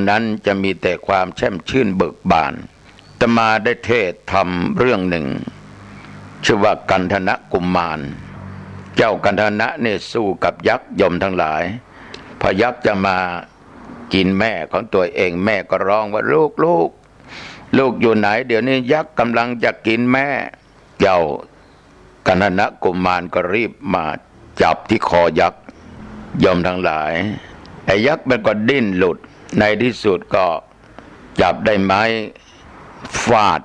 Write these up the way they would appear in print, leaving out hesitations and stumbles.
นั้นจะมีแต่ความแช่มชื่นเบิกบานอาตมาได้เทศน์ทำเรื่องหนึ่งชื่อว่ากันธนะกุมารเจ้ากันธนะเนี่ยสู้กับยักษ์ยมทั้งหลายพอยักษ์จะมากินแม่ของตัวเองแม่ก็ร้องว่าลูกอยู่ไหนเดี๋ยวนี้ยักษ์กำลังจะกินแม่เจ้ากันธนะกุมารก็รีบมาจับที่คอยักษ์ยมทั้งหลายไอ้ยักษ์มันก็ดิ้นหลุดในที่สุดก็จับได้ไม้ฟาด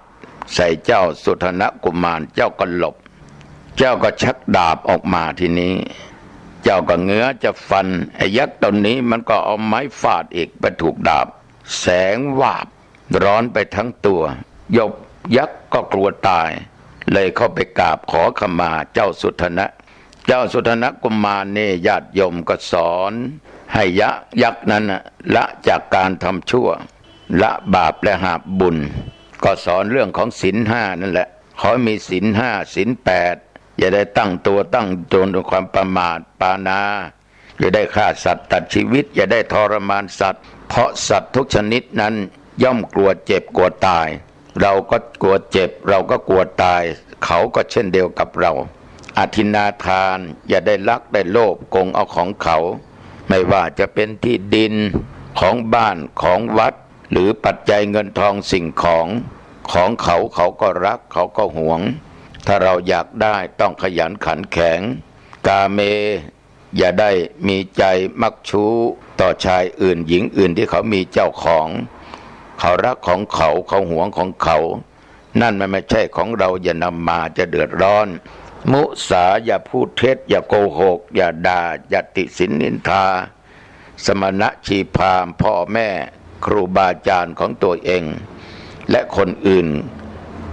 ใส่เจ้าสุทนะกุมารเจ้าก็หลบเจ้าก็ชักดาบออกมาทีนี้เจ้าก็เงื้อจะฟันไอ้ยักษ์ตนนี้มันก็เอาไม้ฟาดอีกไปถูกดาบแสงวาบร้อนไปทั้งตัวยกยักษ์ก็กลัวตายเลยเข้าไปกราบขอขมาเจ้าสุทนะกุมารนี่ญาติโยมก็สอนให้ยักษ์นั้นละจากการทำชั่วละบาปและหาบบุญก็สอนเรื่องของศีลห้านั่นแหละขอมีศีลห้าศีลแปดอย่าได้ตั้งตัวตั้งตนด้วยความประมาทปาณาอย่าได้ฆ่าสัตว์ตัดชีวิตอย่าได้ทรมานสัตว์เพราะสัตว์ทุกชนิดนั้นย่อมกลัวเจ็บกลัวตายเราก็กลัวเจ็บเราก็กลัวตายเขาก็เช่นเดียวกับเราอธินาทานอย่าได้ลักได้โลภโกงเอาของเขาไม่ว่าจะเป็นที่ดินของบ้านของวัดหรือปัจจัยเงินทองสิ่งของเขาก็รักเขาก็หวงถ้าเราอยากได้ต้องขยันขันแข็งกาเมอย่าได้มีใจมักชู้ต่อชายอื่นหญิงอื่นที่เขามีเจ้าของเขารักของเขาหวงของเขานั่นมันไม่ใช่ของเราอย่านำมาจะเดือดร้อนมุสาอย่าพูดเท็จอย่าโกหกอย่าด่าอย่าติสินนินทาสมณะชีพราหมณ์พ่อแม่ครูบาอาจารย์ของตัวเองและคนอื่น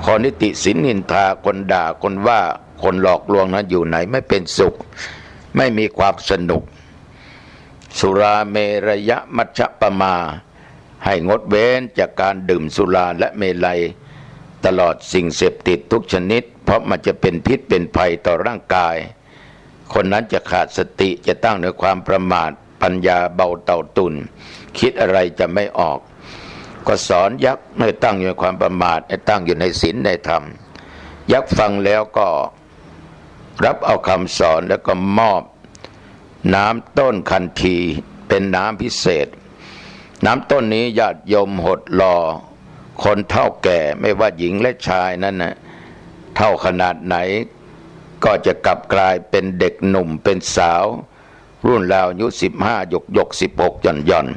คนที่ติสินนินทาคนด่าคนว่าคนหลอกลวงนั้นอยู่ไหนไม่เป็นสุขไม่มีความสนุกสุราเมรยมัชฌปมาให้งดเว้นจากการดื่มสุราและเมลัยตลอดสิ่งเสพติดทุกชนิดเพราะมันจะเป็นพิษเป็นภัยต่อร่างกายคนนั้นจะขาดสติจะตั้งในความประมาทปัญญาเบาเต่าตุนคิดอะไรจะไม่ออกก็สอนยักษ์ให้ตั้งอยู่ในความประมาทให้ตั้งอยู่ในศีลในธรรมยักษ์ฟังแล้วก็รับเอาคำสอนแล้วก็มอบน้ำต้นคันธีเป็นน้ำพิเศษน้ำต้นนี้ญาติโยมหดรอคนเฒ่าแก่ไม่ว่าหญิงและชายนั้นนะเท่าขนาดไหนก็จะกลับกลายเป็นเด็กหนุ่มเป็นสาวรุ่นราวอายุ15หยก16ย่อน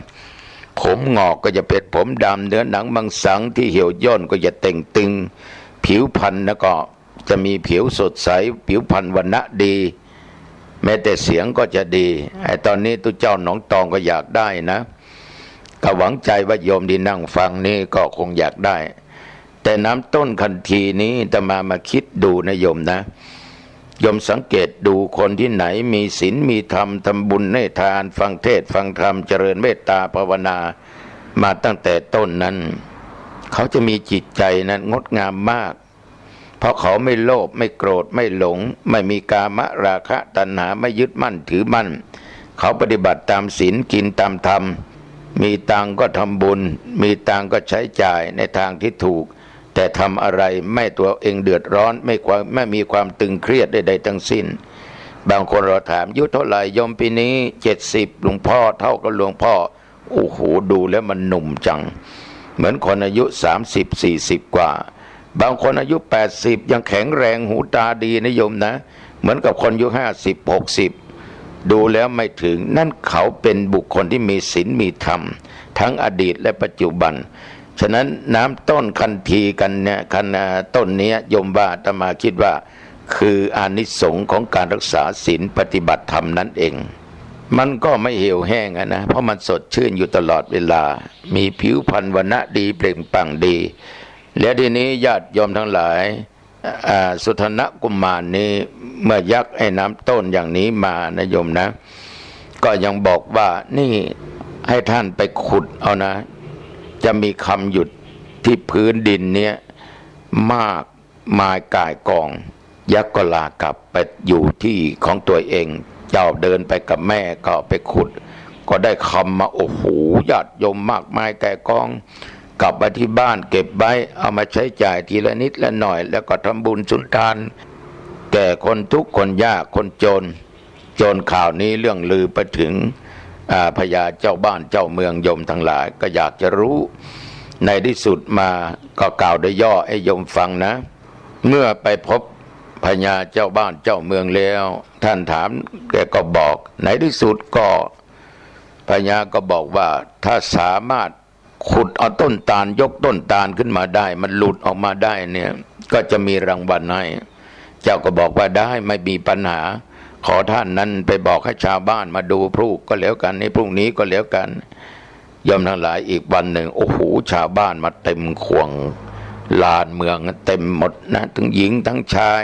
ผมงอกก็จะเป็นผมดำเนื้อหนังมังสังที่เหี่ยวย่นก็จะเต่งตึงผิวพรรณแล้วก็จะมีผิวสดใสผิวพรรณวรรณะดีแม้แต่เสียงก็จะดีไอ้ตอนนี้ตัวเจ้าหนองตองก็อยากได้นะก็หวังใจว่าโยมที่นั่งฟังนี่ก็คงอยากได้แต่น้ำต้นคันธีนี้จะมาคิดดูนะโยมนะโยมสังเกตดูคนที่ไหนมีศีลมีธรรมทำบุญให้ทานฟังเทศฟังธรรมเจริญเมตตาภาวนามาตั้งแต่ต้นนั้นเขาจะมีจิตใจนั้นงดงามมากเพราะเขาไม่โลภไม่โกรธไม่หลงไม่มีกามราคะตัณหาไม่ยึดมั่นถือมั่นเขาปฏิบัติตามศีลกินตามธรรมมีตังก็ทำบุญมีตังก็ใช้จ่ายในทางที่ถูกแต่ทำอะไรไม่ตัวเองเดือดร้อนไม่มีความตึงเครียดใดๆทั้งสิ้นบางคนเราถามอายุเท่าไหร่โยมปีนี้70หลวงพ่อเท่ากับหลวงพ่อโอ้โหดูแล้วมันหนุ่มจังเหมือนคนอายุ30-40กว่าบางคนอายุ80ยังแข็งแรงหูตาดีนะโยมนะเหมือนกับคนอายุ50-60ดูแล้วไม่ถึงนั่นเขาเป็นบุคคลที่มีศีลมีธรรมทั้งอดีตและปัจจุบันฉะนั้นน้ำต้นคันธีกันเนี่ยต้นนี้โยมว่าอาตมาคิดว่าคืออานิสงส์ของการรักษาศีลปฏิบัติธรรมนั่นเองมันก็ไม่เหี่ยวแห้งนะเพราะมันสดชื่นอยู่ตลอดเวลามีผิวพรรณวรรณะดีเปล่งปลั่งดีแล้วทีนี้ญาติโยมทั้งหลายสุทนะกุมารนี้เมื่อยักไอ้น้ำต้นอย่างนี้มานะโยมนะก็ยังบอกว่านี่ให้ท่านไปขุดเอานะจะมีคำหยุดที่พื้นดินเนี้ยมากมายก่ายกองยักษ์ก็ลากลับไปอยู่ที่ของตัวเองเจ้าเดินไปกับแม่ก็ไปขุด ก็ได้คำมาโอ้โหญาติโยมมากมายแก่กองกลับมาที่บ้านเก็บไว้เอามาใช้จ่ายทีละนิดละหน่อยแล้วก็ทำบุญสุนทานแก่คนทุกข์คนยากคนจนข่าวนี้เรื่องลือไปถึงพญาเจ้าบ้านเจ้าเมืองโยมทั้งหลายก็อยากจะรู้ในที่สุดมาก็กล่าวได้ย่อให้โยมฟังนะเมื่อไปพบพญาเจ้าบ้านเจ้าเมืองแล้วท่านถามแกก็บอกในที่สุดก็พญาก็บอกว่าถ้าสามารถขุดเอาต้นตาลยกต้นตาลขึ้นมาได้มันหลุดออกมาได้เนี่ยก็จะมีรางวัลให้เจ้าก็บอกว่าได้ไม่มีปัญหาขอท่านนั้นไปบอกให้ชาวบ้านมาดูพรุ่งก็แล้วกันในพรุ่งนี้ก็แล้วกันยอมทั้งหลายอีกวันหนึ่งโอ้โหชาวบ้านมาเต็มขวงลานเมืองเต็มหมดนะทั้งหญิงทั้งชาย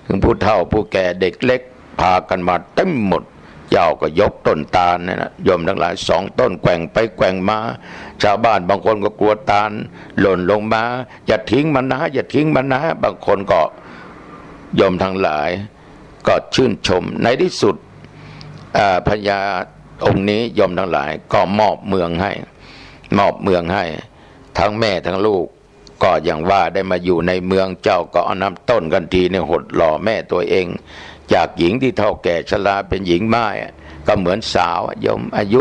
ทั้งผู้เฒ่าผู้แก่เด็กเล็กพากันมาเต็มหมดเจ้าก็ยกต้นตาลเนี่ยนะยมทั้งหลาย2 ต้นแกว่งไปแกว่งมาชาวบ้านบางคนก็กลัวตาลหล่นลงมาอย่าทิ้งมันนะอย่าทิ้งมันนะบางคนก็ยมทั้งหลายก็ชื่นชมในที่สุดพญาองค์นี้ยมทั้งหลายก็มอบเมืองให้ทั้งแม่ทั้งลูกก็อย่างว่าได้มาอยู่ในเมืองเจ้าก็เอาน้ำต้นกันทีเนี่ยหดหล่อแม่ตัวเองจากหญิงที่เท่าแก่ชราเป็นหญิงไม้ก็เหมือนสาวยมอายุ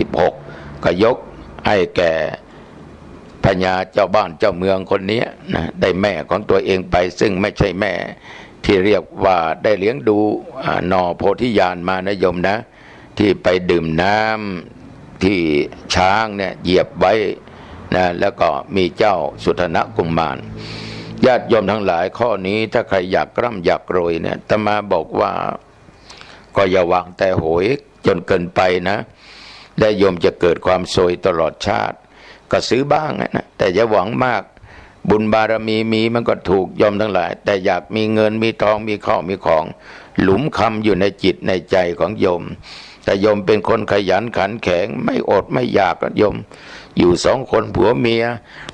15-16ก็ยกให้แก่พญาเจ้าบ้านเจ้าเมืองคนนี้นะได้แม่ของตัวเองไปซึ่งไม่ใช่แม่ที่เรียกว่าได้เลี้ยงดูนอโพธิญาณมานะโยมนะที่ไปดื่มน้ำที่ช้างเนี่ยเหยียบไว้นะแล้วก็มีเจ้าสุทนกุมารญาติโยมทั้งหลายข้อนี้ถ้าใครอยากร่ำอยากรวยเนี่ยอาตมาบอกว่าก็อย่าหวังแต่โหยจนเกินไปนะได้โยมจะเกิดความโศยตลอดชาติก็ซื้อบ้างนะแต่อย่าหวังมากบุญบารมีมีมันก็ถูกโยมทั้งหลายแต่อยากมีเงินมีทองมีข้าวมีของหลุมคำอยู่ในจิตในใจของโยมแต่โยมเป็นคนขยันขันแข็งไม่อดไม่อยากโยมอยู่2 คนผัวเมีย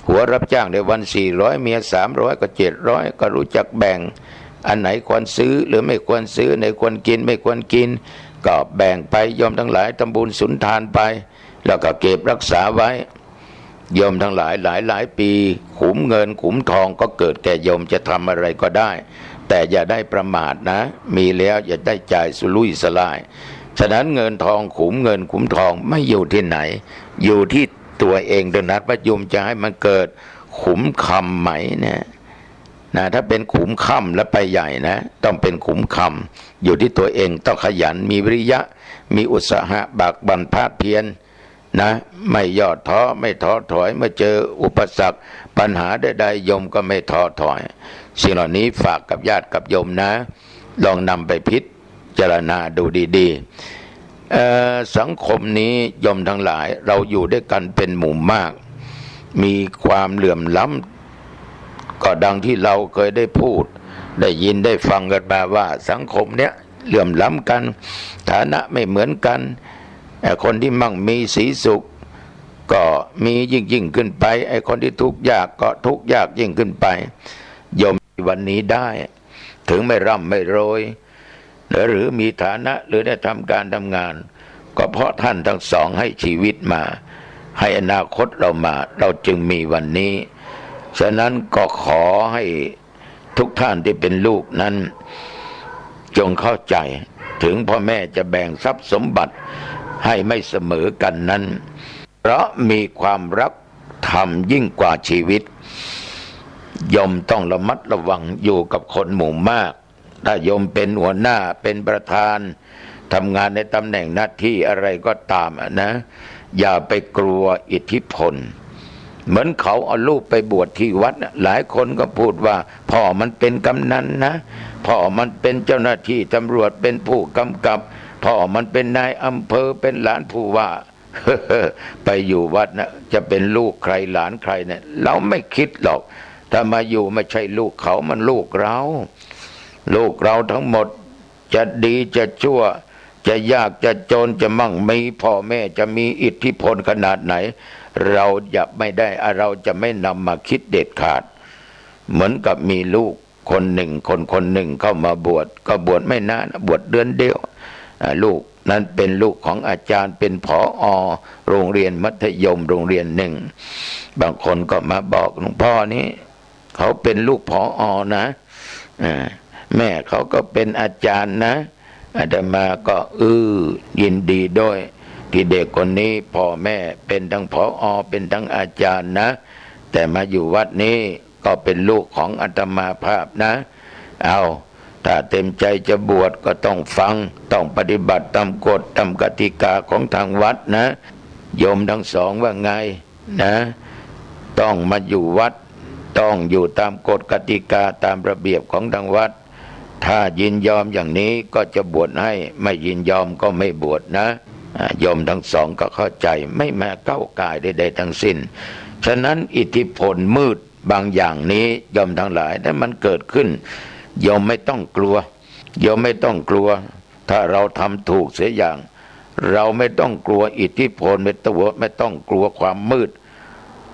หัวรับจ้างในวัน400เมีย300ก็700ก็รู้จักแบ่งอันไหนควรซื้อหรือไม่ควรซื้อไหนควรกินไม่ควรกินก็แบ่งไปโยมทั้งหลายทำบุญสุนทานไปแล้วก็เก็บรักษาไว้โยมทั้งหลายหลายปีขุมเงินขุมทองก็เกิดแก่โยมจะทำอะไรก็ได้แต่อย่าได้ประมาทนะมีแล้วอย่าได้จ่ายสุรุ่ยสลายฉะนั้นเงินทองขุมเงินขุมทองไม่อยู่ที่ไหนอยู่ที่ตัวเองดังนั้นว่าโยมจะให้มันเกิดขุมคำไหมเนี่ยนะถ้าเป็นขุมค่ำแล้วไปใหญ่นะต้องเป็นขุมคำอยู่ที่ตัวเองต้องขยันมีวิริยะมีอุตสาหะบากบั่นภาคเพียรนะไม่ย่อท้อไม่ท้อถอยเมื่อเจออุปสรรคปัญหาใดๆโยมก็ไม่ท้อถอยสิ่งเหล่านี้ฝากกับญาติกับโยมนะลองนำไปพิจารณาดูดีๆสังคมนี้โยมทั้งหลายเราอยู่ด้วยกันเป็นหมู่มากมีความเหลื่อมล้ำก็ดังที่เราเคยได้พูดได้ยินได้ฟังกันมาว่าสังคมเนี้ยเหลื่อมล้ำกันฐานะไม่เหมือนกันคนที่มั่งมีสีสุขก็มียิ่งขึ้นไปไอ้คนที่ทุกข์ยากก็ทุกข์ยากยิ่งขึ้นไปโยมวันนี้ได้ถึงไม่ร่ำไม่รวยหรือมีฐานะหรือได้ทำการทำงานก็เพราะท่านทั้งสองให้ชีวิตมาให้อนาคตเรามาเราจึงมีวันนี้ฉะนั้นก็ขอให้ทุกท่านที่เป็นลูกนั้นจงเข้าใจถึงพ่อแม่จะแบ่งทรัพย์สมบัติให้ไม่เสมอกันนั้นเพราะมีความรักธรรมยิ่งกว่าชีวิตโยมต้องระมัดระวังอยู่กับคนหมู่มากถ้าโยมเป็นหัวหน้าเป็นประธานทำงานในตำแหน่งหน้าที่อะไรก็ตามนะอย่าไปกลัวอิทธิพลเหมือนเขาเอาลูกไปบวชที่วัดหลายคนก็พูดว่าพ่อมันเป็นกำนันนะพ่อมันเป็นเจ้าหน้าที่ตำรวจเป็นผู้กำกับพ่อมันเป็นนายอำเภอเป็นหลานผู้ว่า ไปอยู่วัดนะจะเป็นลูกใครหลานใครเนี่ยเราไม่คิดหรอกถ้ามาอยู่ไม่ใช่ลูกเขามันลูกเราทั้งหมดจะดีจะชั่วจะยากจะจนจะมั่งมีพ่อแม่จะมีอิทธิพลขนาดไหนเราจะไม่ได้เราจะไม่นำมาคิดเด็ดขาดเหมือนกับมีลูกคนหนึ่งเข้ามาบวชก็บวชไม่นานบวชเดือนเดียวลูก นั้นเป็นลูกของอาจารย์เป็นผอ.โรงเรียนมัธยมโรงเรียนหนึ่งบางคนก็มาบอกหลวงพ่อนี้เขาเป็นลูกผอ.นะแม่เขาก็เป็นอาจารย์นะอาตมาก็ยินดีด้วยที่เด็กคนนี้พ่อแม่เป็นทั้งผอ.เป็นทั้งอาจารย์นะแต่มาอยู่วัดนี้ก็เป็นลูกของอาตมาภาพนะเอาถ้าเต็มใจจะบวชก็ต้องฟังต้องปฏิบัติตามกฎตามกติกาของทางวัดนะโยมทั้งสองว่าไงนะต้องมาอยู่วัดต้องอยู่ตามกฎกติกาตามระเบียบของทางวัดถ้ายินยอมอย่างนี้ก็จะบวชให้ไม่ยินยอมก็ไม่บวชนะโยมทั้งสองก็เข้าใจไม่มาก้าวก่ายใดๆทั้งสิ้นฉะนั้นอิทธิพลมืดบางอย่างนี้โยมทั้งหลายถ้ามันเกิดขึ้นโยมไม่ต้องกลัวโยมไม่ต้องกลัวถ้าเราทำถูกเสียอย่างเราไม่ต้องกลัวอิทธิพลไม่ต้องกลัวความมืด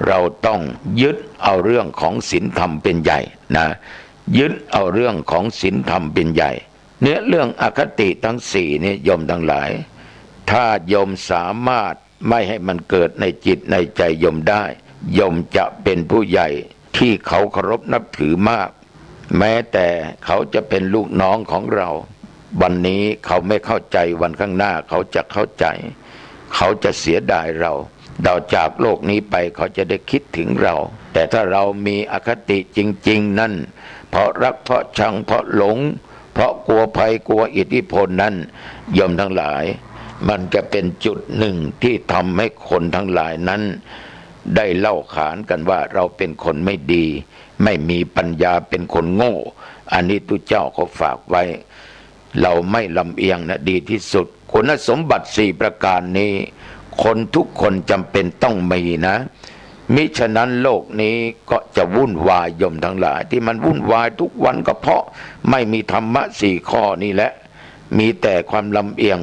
เราต้องยึดเอาเรื่องของศีลธรรมเป็นใหญ่นะยึดเอาเรื่องของศีลธรรมเป็นใหญ่เนี่ยเรื่องอคติทั้งสี่นี่โยมทั้งหลายถ้าโยมสามารถไม่ให้มันเกิดในจิตในใจโยมได้โยมจะเป็นผู้ใหญ่ที่เขาเคารพนับถือมากแม้แต่เขาจะเป็นลูกน้องของเราวันนี้เขาไม่เข้าใจวันข้างหน้าเขาจะเข้าใจเขาจะเสียดายเราจากโลกนี้ไปเขาจะได้คิดถึงเราแต่ถ้าเรามีอคติจริงๆนั่นเพราะรักเพราะชังเพราะหลงเพราะกลัวภัยกลัวอิทธิพลนั้นโยมทั้งหลายมันจะเป็นจุดหนึ่งที่ทำให้คนทั้งหลายนั้นได้เล่าขานกันว่าเราเป็นคนไม่ดีไม่มีปัญญาเป็นคนโง่อันนี้ตุเจ้าเขาฝากไว้เราไม่ลำเอียงนะดีที่สุดคุณสมบัติ4ประการนี้คนทุกคนจำเป็นต้องมีนะมิฉะนั้นโลกนี้ก็จะวุ่นวายโยมทั้งหลายที่มันวุ่นวายทุกวันก็เพราะไม่มีธรรมะ4ข้อนี้แหละมีแต่ความลำเอียง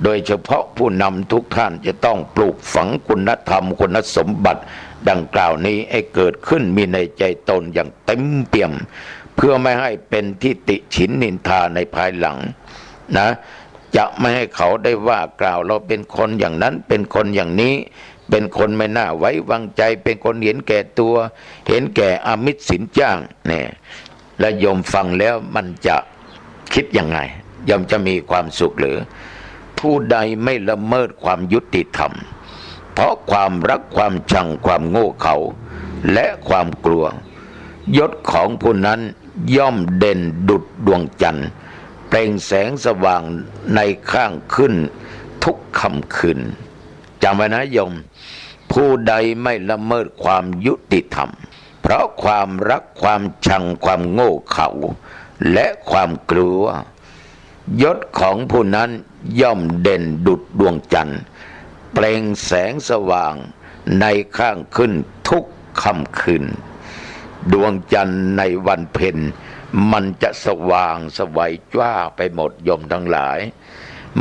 โดยเฉพาะผู้นำทุกท่านจะต้องปลูกฝังคุณธรรมคุณสมบัติดังกล่าวนี้ให้เกิดขึ้นมีในใจตนอย่างเต็มเปี่ยมเพื่อไม่ให้เป็นที่ติฉินนินทาในภายหลังนะจะไม่ให้เขาได้ว่ากล่าวเราเป็นคนอย่างนั้นเป็นคนอย่างนี้เป็นคนไม่น่าไว้วางใจเป็นคนเห็นแก่ตัวเห็นแก่อามิตรสินจ้างเนี่ยและโยมฟังแล้วมันจะคิดยังไงโยมจะมีความสุขหรือผู้ใดไม่ละเมิดความยุติธรรมเพราะความรักความชังความโง่เขลาและความกลัวยศของผู้นั้นย่อมเด่นดุจดวงจันทร์เปล่งแสงสว่างในข้างขึ้นทุกค่ำคืนจำไว้นะโยมผู้ใดไม่ละเมิดความยุติธรรมเพราะความรักความชังความโง่เขลาและความกลัวยศของผู้นั้นย่อมเด่นดุจดวงจันทร์เปล่งแสงสว่างในข้างขึ้นทุกค่ำคืนดวงจันทร์ในวันเพ็ญมันจะสว่างสวัยจ้าไปหมดโยมทั้งหลาย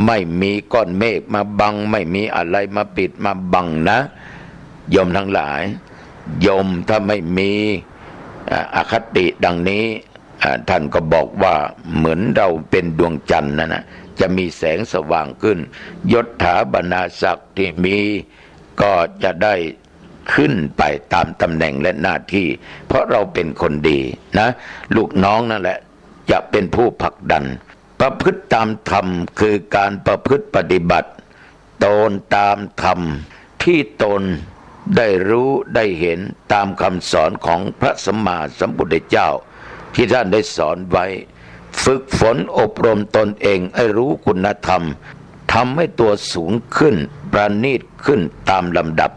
ไม่มีก้อนเมฆมาบังไม่มีอะไรมาปิดมาบังนะโยมทั้งหลายโยมถ้าไม่มีอคติดังนี้ท่านก็บอกว่าเหมือนเราเป็นดวงจันทร์นะจะมีแสงสว่างขึ้นยศถาบรรดาศักดิ์ที่มีก็จะได้ขึ้นไปตามตำแหน่งและหน้าที่เพราะเราเป็นคนดีนะลูกน้องนั่นแหละจะเป็นผู้ผลักดันประพฤติตามธรรมคือการประพฤติปฏิบัติตนตามธรรมที่ตนได้รู้ได้เห็นตามคำสอนของพระสัมมาสัมพุทธเจ้าที่ท่านได้สอนไว้ฝึกฝนอบรมตนเองให้รู้คุณธรรมทำให้ตัวสูงขึ้นประณีตขึ้นตามลำดับ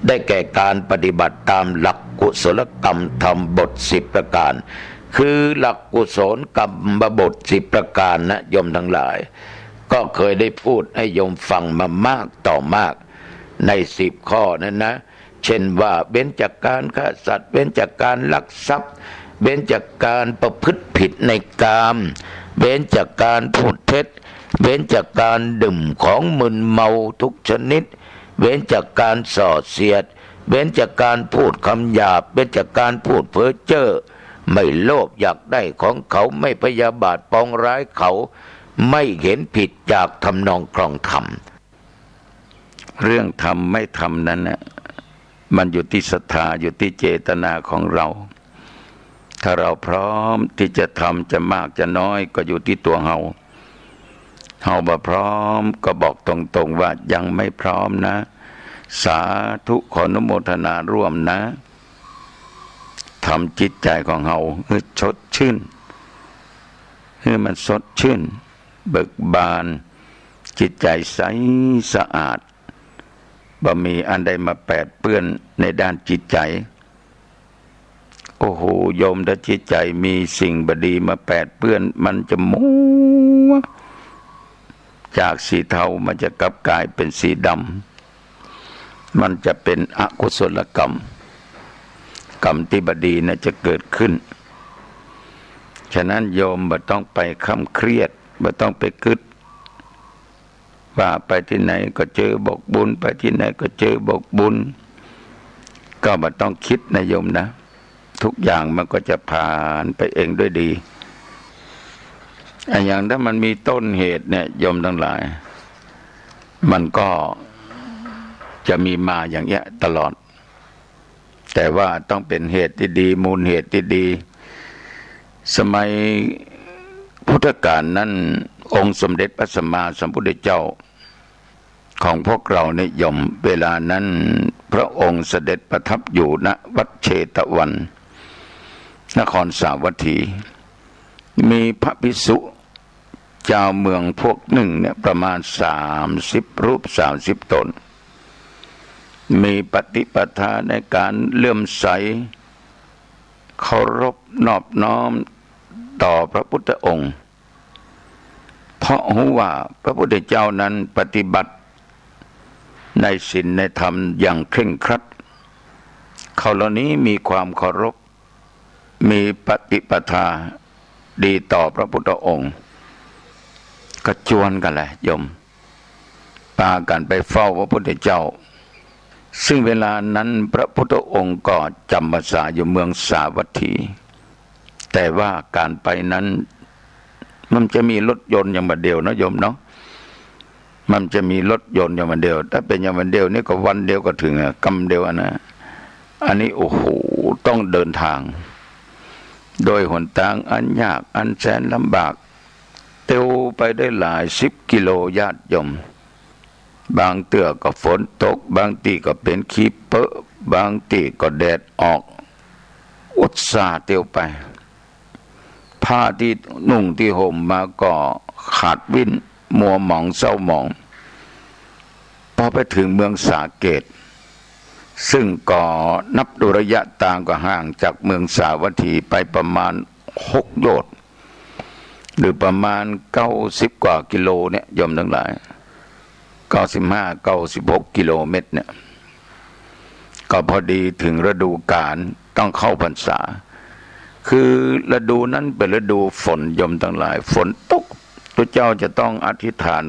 ได้แก่การปฏิบัติตามหลักกุศลกรรมธรรมบท10ประการคือหลักกุศลกรรมบท10ประการนะโยมทั้งหลายก็เคยได้พูดให้โยมฟังมามากต่อมากใน10ข้อนั้นนะเช่นว่าเว้นจากการฆ่าสัตว์เว้นจากการลักทรัพย์เว้นจากการประพฤติผิดในกามเว้นจากการพูดเท็จเว้นจากการดื่มของมึนเมาทุกชนิดเว้นจากการส่อเสียดเว้นจากการพูดคำหยาบเว้นจากการพูดเพ้อเจ้อไม่โลภอยากได้ของเขาไม่พยาบาทปองร้ายเขา ไม่เห็นผิดจากทำนองครองธรรมเรื่องทำไม่ทำนั้นนะมันอยู่ที่ศรัทธาอยู่ที่เจตนาของเราถ้าเราพร้อมที่จะทำจะมากจะน้อยก็อยู่ที่ตัวเฮาบ่พร้อมก็บอกตรงๆว่ายังไม่พร้อมนะสาธุขออนุโมทนาร่วมนะทำจิตใจของเฮาให้สดชื่นให้มันสดชื่นเบิกบานจิตใจใสสะอาดบ่มีอันใดมาแปดเปื้อนในด้านจิตใจโอ้โหโยมถ้าจิตใจมีสิ่งบดีมาแปดเปื้อนมันจะมัวจากสีเทามันจะกลับกลายเป็นสีดำมันจะเป็นอกุศลกรรมกรรมที่บดีน่ะจะเกิดขึ้นฉะนั้นโยมบ่ต้องไปค้ำเครียดบ่ต้องไปกึดว่าไปที่ไหนก็เจอบกบุญไปที่ไหนก็เจอบกบุญก็บ่ต้องคิดนะโยมนะทุกอย่างมันก็จะผ่านไปเองด้วยดีอย่างถ้ามันมีต้นเหตุเนี่ยโยมทั้งหลายมันก็จะมีมาอย่างเงี้ยตลอดแต่ว่าต้องเป็นเหตุที่ดีมูลเหตุที่ดีสมัยพุทธกาลนั้นองค์สมเด็จพระสัมมาสัมพุทธเจ้าของพวกเรานิยมเวลานั้นพระองค์เสด็จประทับอยู่ณวัดเชตวันนครสาวัตถีมีพระภิกษุเจ้าเมืองพวกหนึ่งเนี่ยประมาณ30 รูป30 ตนมีปฏิปทาในการเลื่อมใสเคารพนอบน้อมต่อพระพุทธองค์เพราะรู้ว่าพระพุทธเจ้านั้นปฏิบัติในศีลในธรรมอย่างเคร่งครัดเขาเหล่านี้มีความเคารพมีปฏิปทาดีต่อพระพุทธองค์ก็ชวนกันแหละโยมพากันไปเฝ้าพระพุทธเจ้าซึ่งเวลานั้นพระพุทธองค์ก็จำพรรษาอยู่เมืองสาวัตถีแต่ว่าการไปนั้นมันจะมีรถยนต์อย่างมาเดียวนะโยมเนาะมันจะมีรถยนต์อย่างมาเดียวถ้าเป็นอย่างมาเดียวนี่ก็วันเดียวก็ถึงกำเดียวนะอันนี้โอ้โหต้องเดินทางโดยหนทางอันยากอันแสนลำบากเตียวไปได้หลาย10 กิโลญาติโยมบางเตื้อก็ฝนตกบางทีก็เป็นขี้เปอะบางทีก็แดดออกอุตส่าห์เตียวไปผ้าที่นุ่งที่ห่มมาก็ขาดวิ่นมัวหมองเศร้าหมองพอไปถึงเมืองสาเกตซึ่งก็นับดูระยะทางก็ห่างจากเมืองสาวัตถีไปประมาณ6 โยชน์หรือประมาณ90 กว่ากิโลเนี่ยโยมทั้งหลาย95-96 กิโลเมตรเนี่ยก็พอดีถึงฤดูกาลต้องเข้าพรรษาคือฤดูนั้นเป็นฤดูฝนโยมทั้งหลายฝนตกพระเจ้าจะต้องอธิษฐาน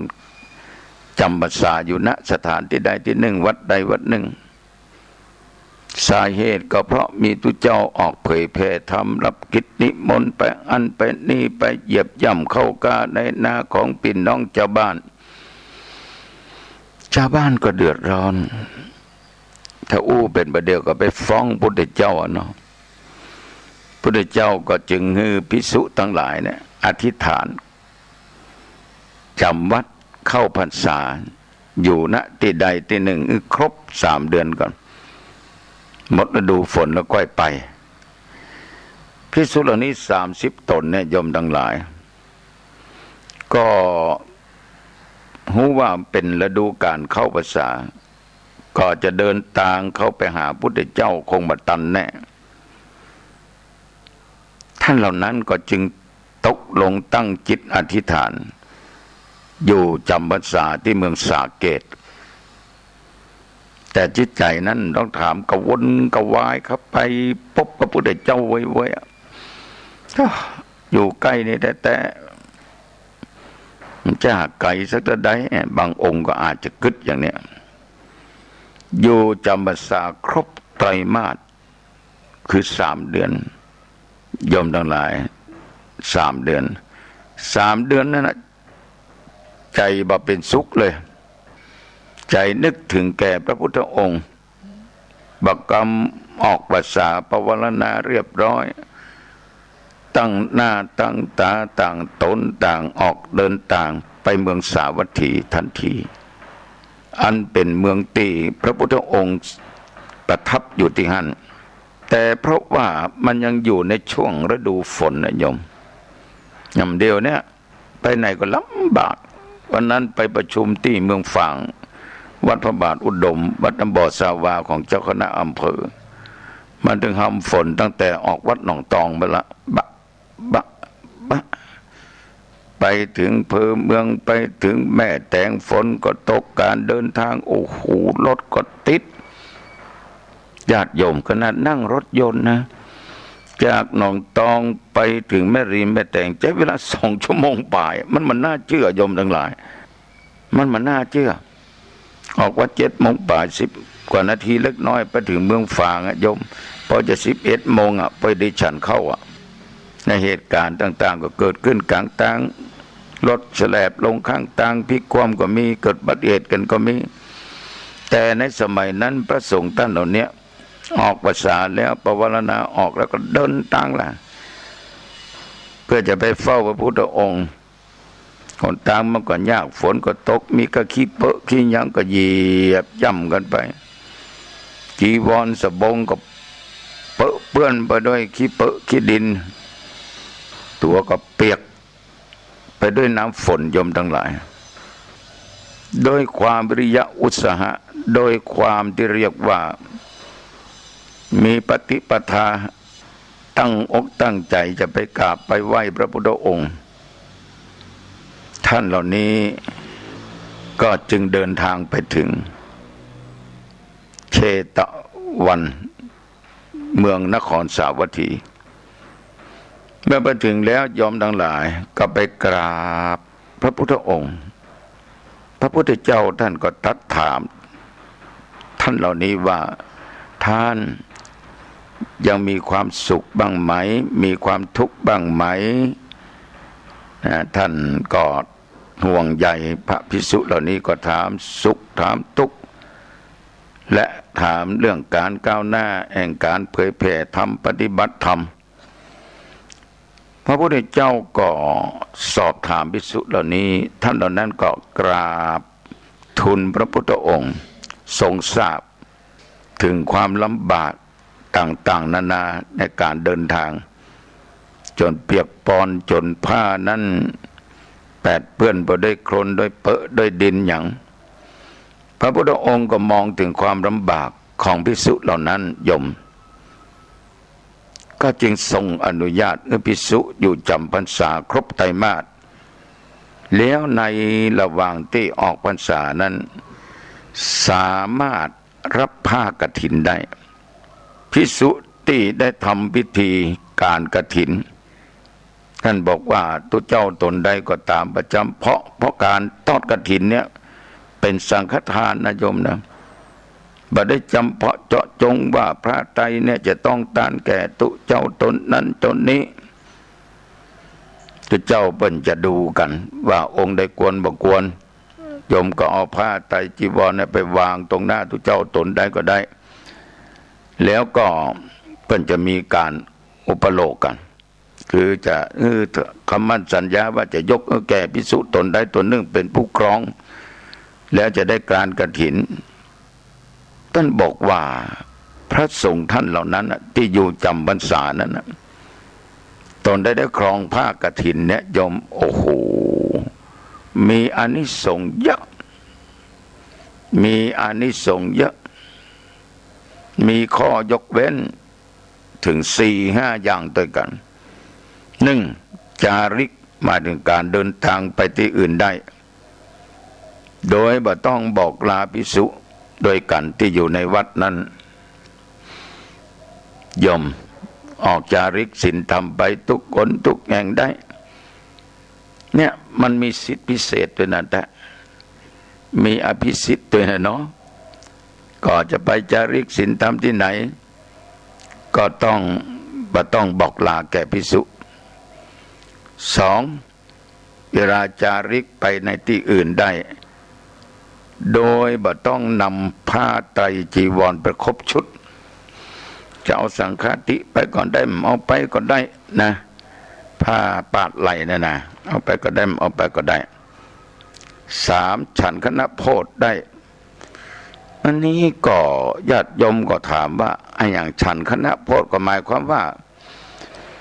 จำพรรษาอยู่ณสถานที่ใดที่หนึ่งวัดใดวัดหนึ่งสาเหตุก็เพราะมีตุเจ้าออกเผยแผ่ธรรมรับกิจนิมนต์ไปอันไปนี่ไปเหยียบย่ำเข้ากาในนาของพี่น้องชาวบ้านก็เดือดร้อนถ้าเป็นประเดี๋ยวก็ไปฟ้องพุทธเจ้าเนาะพุทธเจ้าก็จึงให้ภิกษุทั้งหลายเนี่ยอธิษฐานจำวัดเข้าพรรษาอยู่ณที่ใดที่หนึ่งครบ3 เดือนก่อนหมดฤดูฝนแล้วค่อยไปภิกษุเหล่านี้30 ตนเนี่ยโยมทั้งหลายก็รู้ว่าเป็นฤดูการเข้าพรรษาก็จะเดินทางเข้าไปหาพุทธเจ้าคงบ่ทันแน่ท่านเหล่านั้นก็จึงตกลงตั้งจิตอธิษฐานอยู่จำพรรษาที่เมืองสาเกตแต่จิตใจนั้นต้องถามกระวนกระวายครับไปพบพระพุทธเจ้าไว้อยู่ใกล้นี่แต่มันจะไกลสักเท่าใดบางองค์ก็อาจจะกึดอย่างเนี้ยอยู่จำพรรษาครบไตรมาสคือ3 เดือนโยมทั้งหลาย3 เดือนนั่นนะ ใจบ่เป็นสุขเลยใจนึกถึงแก่พระพุทธองค์บักกรรมออกภาษาปวารณาเรียบร้อยตั้งหน้าตั้งตาต่างตนต่างออกเดินต่างไปเมืองสาวัตถีทันทีอันเป็นเมืองตีพระพุทธองค์ประทับอยู่ที่นั่นแต่เพราะว่ามันยังอยู่ในช่วงฤดูฝนนะโยมยามเดียวเนี่ยไปไหนก็ลำบากวันนั้นไปประชุมที่เมืองฝางวัดพระบาทอุดมวัดน้ำบ่อสาวาของเจ้าคณะอำเภอมันถึงห้ามฝนตั้งแต่ออกวัดหนองตองไปละบะไปถึงอำเภอเมืองไปถึงแม่แตงฝนก็ตกการเดินทางโอ้โหรถก็ติดญาติโยมขนาดนั่งรถยนต์นะจากหนองตองไปถึงแม่ริมแม่แตงใช้เวลา2 ชั่วโมงป่ายมันน่าเชื่อโยมทั้งหลายมันน่าเชื่อออกว่า7 โมงป่าย10 กว่านาทีเล็กน้อยไปถึงเมืองฝางโยมพอจะ11 โมงไปดิฉันเข้าในเหตุการณ์ต่างๆก็เกิดขึ้นกลางทางรถแฉลบลงข้างทางพลิกคว่ำก็มีเกิดอุบัติเหตุกันก็มีแต่ในสมัยนั้นพระสงฆ์ท่านเหล่านี้ออกภาษาแล้วปวารณาออกแล้วก็เดินทางล่ะเพื่อจะไปเฝ้าพระพุทธองค์คนทางมันก็ยากฝนก็ตกมีก็ขี้เปอะขี้ยังก็เหยียบย่ำกันไปจีวรสบงก็เปื้อนไปด้วยขี้เปอะขี้ดินตัวก็เปียกไปด้วยน้ำฝนโยมทั้งหลายโดยความวิริยะอุตสาหะโดยความที่เรียกว่ามีปฏิปทาตั้งอกตั้งใจจะไปกราบไปไหว้พระพุทธองค์ท่านเหล่านี้ก็จึงเดินทางไปถึงเชตวันเมืองนครสาวัตถีเมื่อไปถึงแล้วยอมทั้งหลายก็ไปกราบพระพุทธองค์พระพุทธเจ้าท่านก็ตรัสถามท่านเหล่านี้ว่าท่านยังมีความสุขบ้างไหมมีความทุกข์บ้างไหมท่านก็ห่วงใยพระภิกษุเหล่านี้ก็ถามสุขถามทุกข์และถามเรื่องการก้าวหน้าแห่งการเผยแผ่ธรรมปฏิบัติธรรมพระพุทธเจ้าก็สอบถามภิกษุเหล่านี้ท่านเหล่านั้นก็กราบทูลพระพุทธองค์ทรงทราบถึงความลำบากต่างๆนานาในการเดินทางจนเปียกปอนจนผ้านั้นแปดเปื้อนไปด้วยโคลนด้วยเปอะด้วยดินอย่างพระพุทธองค์ก็มองถึงความลำบากของภิกษุเหล่านั้นโยมก็จึงทรงอนุญาตให้ภิกษุอยู่จำพรรษาครบไตรมาสแล้วในระหว่างที่ออกพรรษานั้นสามารถรับผ้ากฐินได้ภิกษุที่ได้ทำพิธีการกฐินท่านบอกว่าตัวเจ้าตนใดก็ตามประจำเพราะการทอดกฐินเนี่ยเป็นสังฆทานนะโยมนะบ่ได้จำเพาะเจาะจงว่าพระไตรเนี่ยจะต้องทานแก่ตุเจ้าตนนั้นตนนี้ตัวเจ้าเปิ้นจะดูกันว่าองค์ใดควรบ่ควรโยมก็เอาผ้าไตรจีวรเนี่ยไปวางตรงหน้าตัวเจ้าตนได้ก็ได้แล้วก็เปิ้นจะมีการอุปโลกกันคือจะคำมั่นสัญญาว่าจะยกแก่ภิกษุตนใดตนหนึ่งเป็นผู้ครองแล้วจะได้การกฐินท่านบอกว่าพระสงฆ์ท่านเหล่านั้นที่อยู่จำพรรษานั้นตนได้ครองผ้ากฐินเนี่ยโยมโอ้โหมีอานิสงส์เยอะมีอานิสงส์เยอะมีข้อยกเว้นถึง4-5 อย่างด้วยกัน1จาริกมาถึงการเดินทางไปที่อื่นได้โดยบ่ต้องบอกลาภิกษุโดยกันที่อยู่ในวัดนั้นยมออกจาริกศีลธรรมไปทุกคนทุกแห่งได้เนี่ยมันมีสิทธิพิเศษด้วยนะแต่มีอภิสิทธิ์ด้วยนะเนาะก็จะไปจาริกศีลธรรมที่ไหนก็บ่ต้องบอกลาแก่ภิกษุ2 เวลาจาริกไปในที่อื่นได้โดยบ่ต้องนำผ้าไตรจีวรไปครบชุดจะเอาสังฆาติไปก่อนได้เอาไปก็ได้นะผ้าปาดไหลนะเอาไปก็ได้เอาไปก็ได้3ฉันคณะโพธิได้อันนี้ก็ญาติโยมก็ถามว่าไอ้อย่างฉันคณะโพธิก็หมายความว่า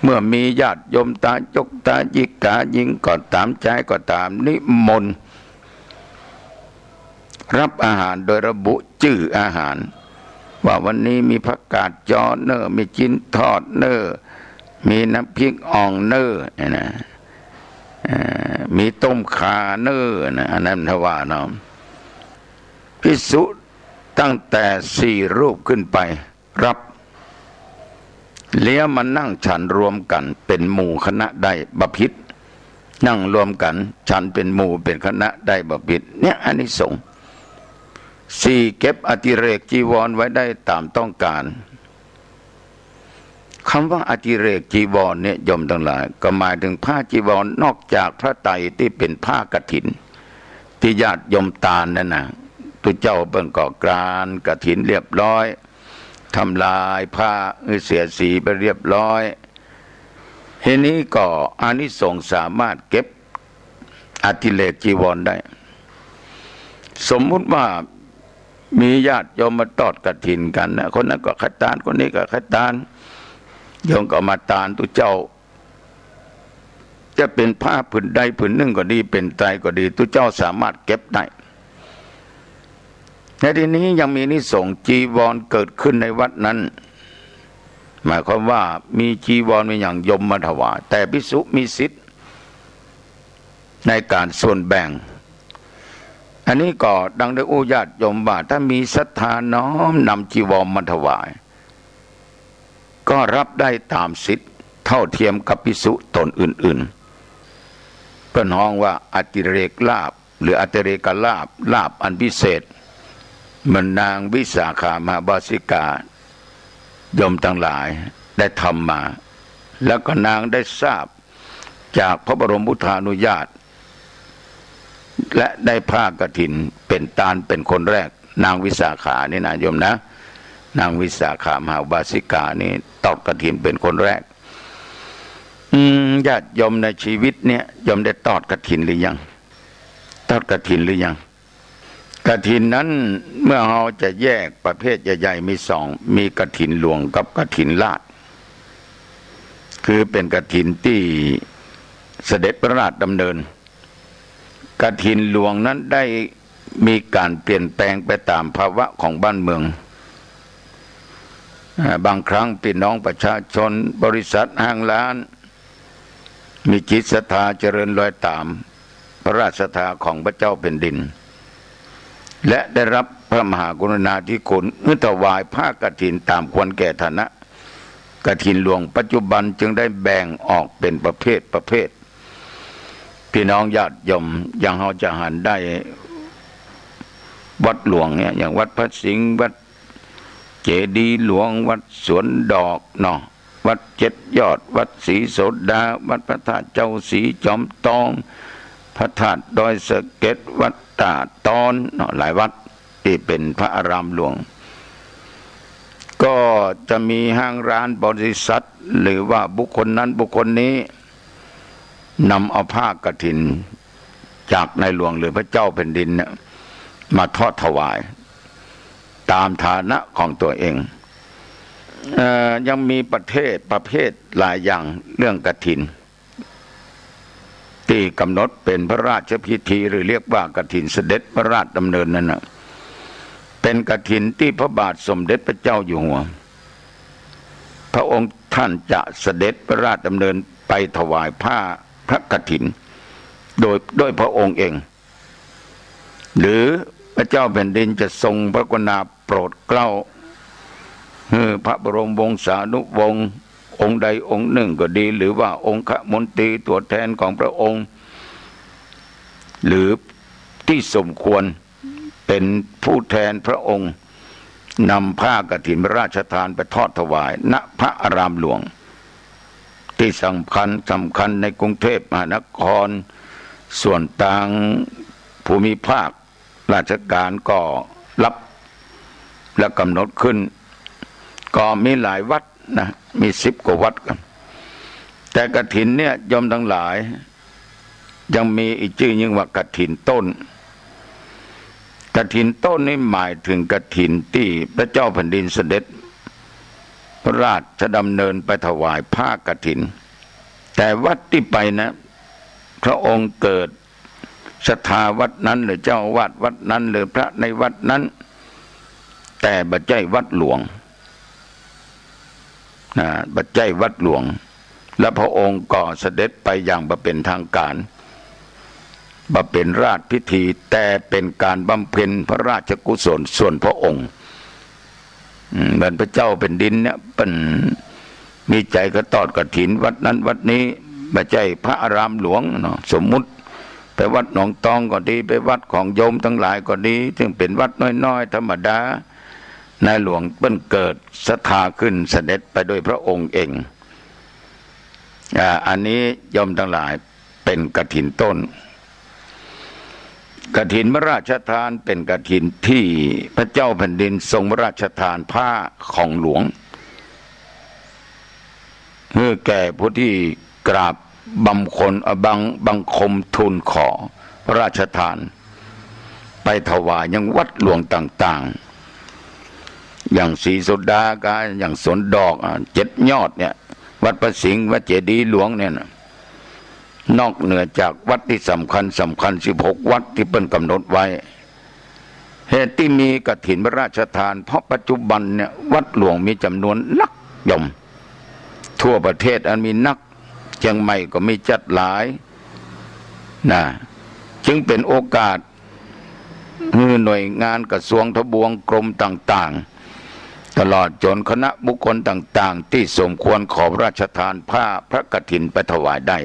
เมื่อมีญาติโยมตายกตายิกายิงก็ตามใจก็ตามนิมนต์รับอาหารโดยระบุชื่ออาหารว่าวันนี้มีผักกาดจอเนอมีจิ้นทอดเนอมีน้ำพริกอ่องเนอนะมีต้มข่าเนอนะอันนั้นทว่าเนาะภิกษุตั้งแต่4 รูปขึ้นไปรับเลี้ยมานั่งฉันรวมกันเป็นหมู่คณะได้บพิตรนั่งรวมกันฉันเป็นหมู่เป็นคณะได้บพิตรเนี่ยอานิสงส์4เก็บอติเรกจีวรไว้ได้ตามต้องการคำว่าอติเรกจีวรเนี่ยโยมทั้งหลายก็หมายถึงผ้าจีวรนอกจากพระไตรที่เป็นผ้ากฐินที่ญาติโยมตาลนั่นนะตุเจ้าเปิ้นก่อกรานกฐินเรียบร้อยทำลายผ้าเสียสีไปเรียบร้อยทีนี้ก็อานิสงส์สามารถเก็บอติเรกจีวรได้สมมุติว่ามีญาติโยมมาทอดกฐินกันนะคนนั้นก็ขัดตานคนนี้ก็ขัดตานโยมก็มาตานตุเจ้าจะเป็นผ้าผืนใดผืนหนึ่งก็ดีเป็นไตรก็ดีตุเจ้าสามารถเก็บได้ในที่นี้ยังมีนิสงส์จีวรเกิดขึ้นในวัดนั้นหมายความว่ามีจีวรมีอย่างยมมาถวายแต่ภิกษุมีสิทธิ์ในการส่วนแบ่งอันนี้ก็ดังได้อุญาติโยมว่าถ้ามีศรัทธาน้อมนำจีวรมาถวายก็รับได้ตามสิทธิ์เท่าเทียมกับภิกษุตนอื่นๆเพื่อนฮ้องว่าอติเรกลาภหรืออติเรกลาภลาภอันพิเศษเหมือนนางวิสาขามหาบาสิกาโยมทั้งหลายได้ทำมาแล้วก็นางได้ทราบจากพระบรมพุทธานุญาตและได้ผ้ากฐินเป็นตาลเป็นคนแรกนางวิสาขานี่นะโยมนะนางวิสาขามหาบาสิกานี่ตอดกฐินเป็นคนแรกญาติโยมในชีวิตเนี่ยโยมได้ตอดกฐินหรือยังตอดกฐินหรือยังกฐินนั้นเมื่อเราจะแยกประเภทใหญ่ๆมี2มีกฐินหลวงกับกฐินลาภคือเป็นกฐินที่เสด็จพระราชดำเนินกฐินหลวงนั้นได้มีการเปลี่ยนแปลงไปตามภาวะของบ้านเมืองบางครั้งพี่น้องประชาชนบริษัทห้างร้านมีจิตศรัทธาเจริญรอยตามพระราชศรัทธาของพระเจ้าแผ่นดินและได้รับพระมหากรุณาธิคุณถวายผ้ากฐินตามควรแก่ฐานะกฐินหลวงปัจจุบันจึงได้แบ่งออกเป็นประเภทพี่น้องญาติโยมอย่างเราจะหันได้วัดหลวงเนี่ยอย่างวัดพระสิงห์วัดเจดีย์หลวงวัดสวนดอกเนาะวัด7 ยอดวัดศรีโสดาวัดพระธาตุเจ้าศรีจอมทองพระธาตุดอยสะเก็ดวัดตาตอนเนาะหลายวัดที่เป็นพระอารามหลวงก็จะมีห้างร้านบริษัทหรือว่าบุคคลนั้นบุคคลนี้นำเอาผ้ากฐินจากในหลวงหรือพระเจ้าแผ่นดินเนี่ยมาทอดถวายตามฐานะของตัวเองยังมีประเภทหลายอย่างเรื่องกฐินที่กำหนดเป็นพระราชพิธีหรือเรียกว่ากฐินเสด็จพระราชดำเนินนั่นนะเป็นกฐินที่พระบาทสมเด็จพระเจ้าอยู่หัวพระองค์ท่านจะเสด็จพระราชดำเนินไปถวายผ้าพระกฐินโดยพระองค์เองหรือพระเจ้าแผ่นดินจะทรงพระกรุณาโปรดเกล้าพระบรมวงศานุวงศ์องค์ใดองค์หนึ่งก็ดีหรือว่าองค์ขมนตรีตัวแทนของพระองค์หรือที่สมควรเป็นผู้แทนพระองค์นำผ้ากฐินพระราชทานไปทอดถวายณพระอารามหลวงที่สำคัญในกรุงเทพมหานคร ส่วนต่างภูมิภาคราชการก็รับและกำหนดขึ้นก็มีหลายวัดนะมี10 กว่าวัดกันแต่กฐินเนี่ยโยมทั้งหลายยังมีอีกชื่อนึงว่ากฐินต้นกฐินต้นนี่หมายถึงกฐินที่พระเจ้าแผ่นดินเสด็จพระราชดำเนินไปถวายผ้ากฐินแต่วัดที่ไปนะพระองค์เกิดศรัทธาวัดนั้นหรือเจ้าอาวาสวัดนั้นหรือพระในวัดนั้นแต่บัดใจวัดหลวงบัดใจวัดหลวงและพระองค์ก็เสด็จไปอย่างบ่เป็นทางการบ่เป็นราชพิธีแต่เป็นการบำเพ็ญพระราชกุศลส่วนพระองค์เหมือนพระเจ้าเป็นดินเนี่ยเป็นมีใจก็ตอดกฐินวัดนั้นวัดนี้บัดใจพระอารามหลวงเนาะสมมุติไปวัดหนองตองก็ดีไปวัดของโยมทั้งหลายก็ดีซึ่งเป็นวัดน้อยๆธรรมดานายหลวงเปิ้นเกิดศรัทธาขึ้นเสด็จไปโดยพระองค์เองอันนี้โยมทั้งหลายเป็นกฐินต้นกฐินพระราชทานเป็นกฐินที่พระเจ้าแผ่นดินทรงพระราชทานผ้าของหลวงเพื่อแก่ผู้ที่กราบบังคมทูลขอพระราชทานไปถวายยังวัดหลวงต่างๆอย่างศรีโสดากาอย่างสวนดอก7 ยอดเนี่ยวัดประสิงห์วัดเจดีย์หลวงเนี่ยนะนอกเหนือจากวัดที่สำคัญ16 วัดที่เปิ้นกำหนดไว้เหตุที่มีกฐินพระราชทานเพราะปัจจุบันเนี่ยวัดหลวงมีจำนวนนักย่อมทั่วประเทศอันมีนักเชียงใหม่ก็มีจัดหลายนะจึงเป็นโอกาสหน่วยงานกระทรวงทบวงกรมต่างๆตลอดจนคณะบุคคลต่างๆที่สมควรขอพระราชทานผ้าพระกฐินไปถวายได้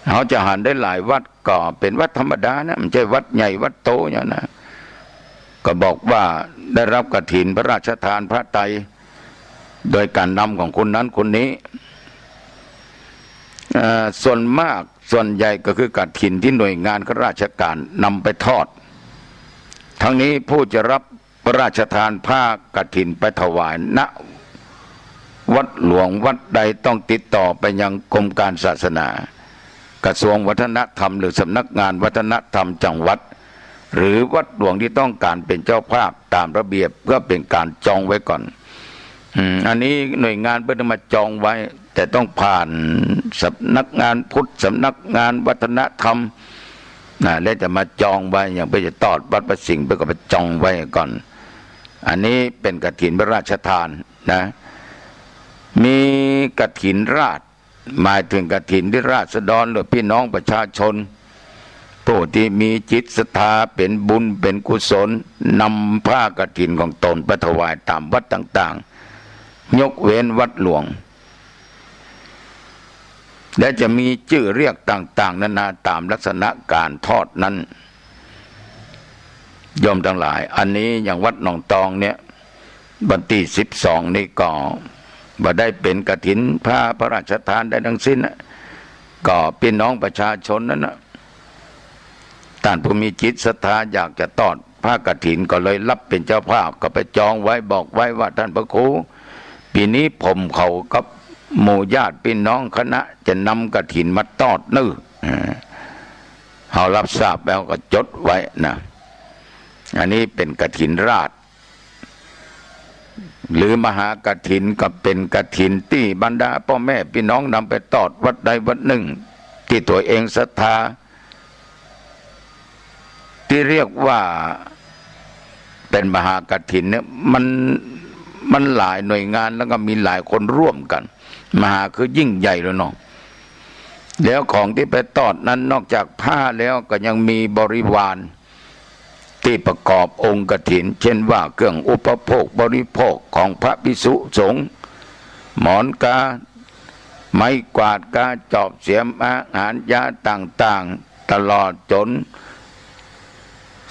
เขาจะหันได้หลายวัดก็เป็นวัดธรรมดานะไม่ใช่วัดใหญ่วัดโตอย่างนะก็บอกว่าได้รับกฐินพระราชทานพระไตรโดยการนำของคนนั้นคนนี้ส่วนมากส่วนใหญ่ก็คือกฐินที่หน่วยงานข้าราชการนำไปทอดทั้งนี้ผู้จะรับพระราชทานผ้ากฐินไปถวายณวัดหลวงวัดใดต้องติดต่อไปยังกรมการศาสนากระทรวงวัฒนธรรมหรือสำนักงานวัฒนธรรมจังหวัดหรือวัดหลวงที่ต้องการเป็นเจ้าภาพตามระเบียบเพื่อเป็นการจองไว้ก่อนอันนี้หน่วยงานเพื่อมาจองไว้แต่ต้องผ่านสำนักงานพุทธสำนักงานวัฒนธรรมแล้วจะมาจองไว้อย่างไปจะตอดวัดประสิงห์เพื่อก็ไปจองไว้ก่อนอันนี้เป็นกฐินพระราชทานนะมีกฐินราชหมายถึงกฐินที่ราษฎรหรือพี่น้องประชาชนผู้ที่มีจิตศรัทธาเป็นบุญเป็นกุศลนำผ้ากฐินของตนไปถวายตามวัดต่างๆยกเว้นวัดหลวงและจะมีชื่อเรียกต่างๆนานาตามลักษณะการทอดนั้นโยมทั้งหลายอันนี้อย่างวัดหนองตองเนี่ยวันที่12นี่ก็บ่ได้เป็นกฐินผ้าพระราชทานได้ทั้งสิ้นก็พี่น้องประชาชนนั้นนะท่านผู้มีจิตศรัทธาอยากจะทอดผ้ากฐินก็เลยรับเป็นเจ้าภาพก็ไปจองไว้บอกไว้ว่าท่านพระครูปีนี้ผมเขากับหมู่ญาติพี่น้องคณะจะนำกฐินมาทอดนื้อเขารับทราบแล้วก็จดไว้นะอันนี้เป็นกฐินราชหรือมหากฐินก็เป็นกฐินที่บรรดาพ่อแม่พี่น้องนำไปทอดวัดใดวัดหนึ่งที่ตัวเองศรัทธาที่เรียกว่าเป็นมหากฐินเนี่ยมันหลายหน่วยงานแล้วก็มีหลายคนร่วมกันมหาคือยิ่งใหญ่แล้วเนาะแล้วของที่ไปทอดนั้นนอกจากผ้าแล้วก็ยังมีบริวารที่ประกอบองค์กฐินเช่นว่าเครื่องอุปโภคบริโภคของพระภิกษุสงฆ์หมอนกาไม้กวาดกาจอบเสียมอาหารยาต่างๆตลอดจน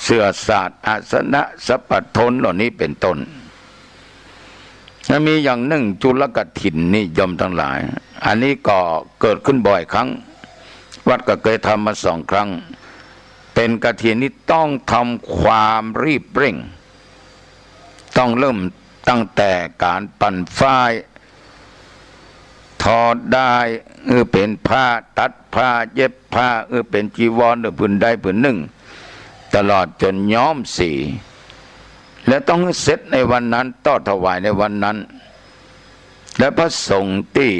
เสื้อสาดอาสนะสัพพทนเหล่านี้เป็นต้นและมีอย่างหนึ่งจุลกฐินนิยมทั้งหลายอันนี้ก็เกิดขึ้นบ่อยครั้ง วัดก็เคยทำมา2 ครั้งเป็นกฐินที่ต้องทำความรีบเร่งต้องเริ่มตั้งแต่การปั่นฝ้ายทอดได้เป็นผ้าตัดผ้าเย็บผ้าเป็นจีวรผืนใดผืนหนึ่งตลอดจนย้อมสีและต้องเสร็จในวันนั้นต้อถวายในวันนั้นและพระสงฆ์ที่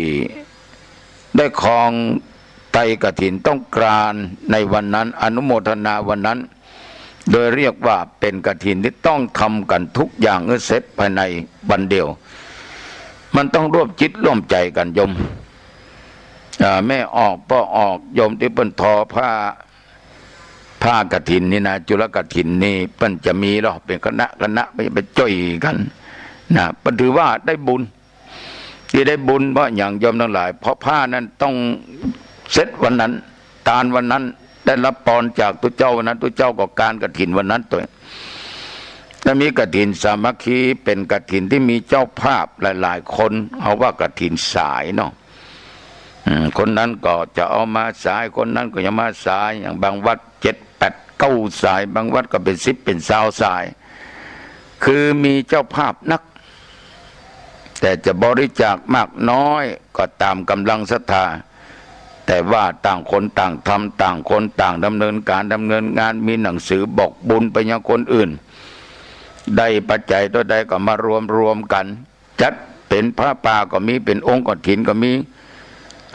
ได้ครองไตรกฐินต้องกรานในวันนั้นอนุโมทนาวันนั้นโดยเรียกว่าเป็นกฐินที่ต้องทำกันทุกอย่างเสร็จภายในวันเดียวมันต้องร่วมจิตร่วมใจกันโยมแม่ออกพ่อออกโยมที่เปิ้นทอผ้ากฐินนี่นะจุลกฐินนี่เปิ้นจะมีหรอเป็นคณะไปจ่อยกันนะเปิ้นถือว่าได้บุญที่ได้บุญเพราะอย่างโยมทั้งหลายเพราะผ้านั้นต้องเสร็จวันนั้นตานวันนั้นได้รับพรจากตุเจ้าวันนั้นตุเจ้าก็การกฐินวันนั้นตัวและมีกฐินสามัคคีเป็นกฐินที่มีเจ้าภาพหลายๆคนเอาว่ากฐินสายเนาะคนนั้นก็จะเอามาสายคนนั้นก็จะมาสายอย่างบางวัด7 8 9สายบางวัดก็เป็น10เป็น20สายคือมีเจ้าภาพนักแต่จะบริจาคมากน้อยก็ตามกำลังศรัทธาแต่ว่าต่างคนต่างทำต่างคนต่างดำเนินการดำเนินงานมีหนังสือบอกบุญไปยังคนอื่นได้ปัจจัยตัวใดก็มารวมกันจัดเป็นพระป่าก็มีเป็นองค์กฐินก็มี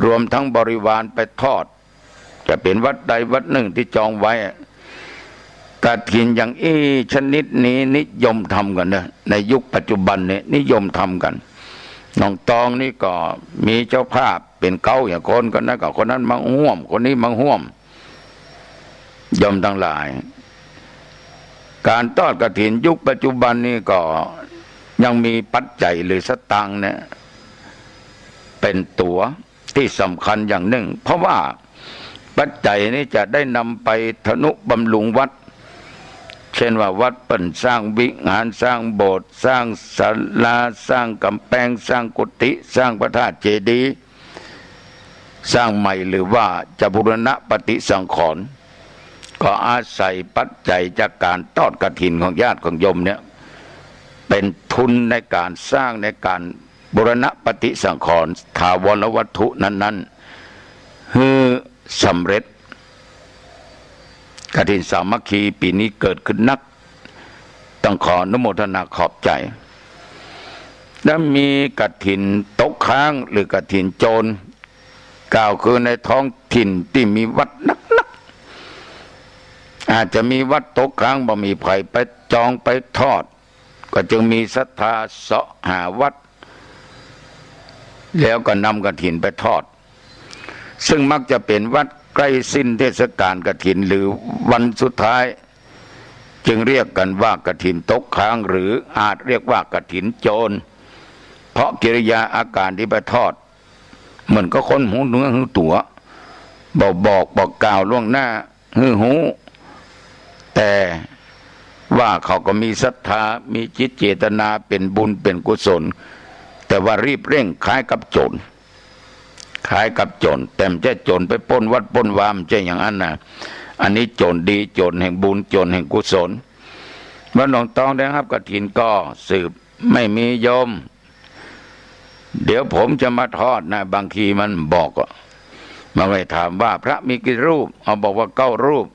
รวมทั้งบริวารไปทอดจะเป็นวัดใดวัดหนึ่งที่จองไว้กฐินอย่างชนิดนี้นิยมทำกันนะในยุคปัจจุบันเนี่ยนิยมทำกันน้องตองนี่ก็มีเจ้าภาพเป็นเก้าอย่างคนก็นั้นกับคนนั้นมาห่วมคนนี้มาห่วมยอมทั้งหลายการทอดกฐินยุคปัจจุบันนี่ก็ยังมีปัจจัยหรือสตางค์เนี่ยเป็นตัวที่สำคัญอย่างหนึ่งเพราะว่าปัจจัยนี้จะได้นำไปทนุบำรุงวัดเช่นว่าวัดเปิ่นสร้างวิหารสร้างโบสถ์สร้างศาลาสร้างกำแพงสร้างกุฏิสร้างพระธาตุเจดีย์สร้างใหม่หรือว่าจะบูรณะปฏิสังขรณ์ก็อาศัยปัจจัยจากการทอดกฐินของญาติของโยมเนี่ยเป็นทุนในการสร้างในการบูรณะปฏิสังขรณ์ถาวรวัตถุนั้นๆให้สำเร็จกฐินสามัคคีปีนี้เกิดขึ้นนักต้องขออนุโมทนาขอบใจและมีกฐินตกค้างหรือกฐินโจรกล่าวคือในท้องถิ่นที่มีวัดนักอาจจะมีวัดตกค้างบ่มีไผไปจองไปทอดก็จึงมีศรัทธาเสาะหาวัดแล้วก็นำกฐินไปทอดซึ่งมักจะเป็นวัดใกล้สิ้นเทศกาลกฐินหรือวันสุดท้ายจึงเรียกกันว่ากฐินตกค้างหรืออาจเรียกว่ากฐินโจรเพราะกิริยาอาการที่ไปทอดเหมือนก็คนหูเนื้อหูตัวบอกกล่าวล่วงหน้าหูแต่ว่าเขาก็มีศรัทธามีจิตเจตนาเป็นบุญเป็นกุศลแต่ว่ารีบเร่งคล้ายกับโจรแต่ไม่ใช่โจรไปปล้นวัดปล้นวามใช่อย่างนั้นนะอันนี้โจรดีโจรแห่งบุญโจรแห่งกุศลเมื่อน้องตองได้ครับกฐินก็สืบไม่มีโยมเดี๋ยวผมจะมาทอดนะบางทีมันบอกมาไปถามว่าพระมีกี่รูปเอาบอกว่า9 รูป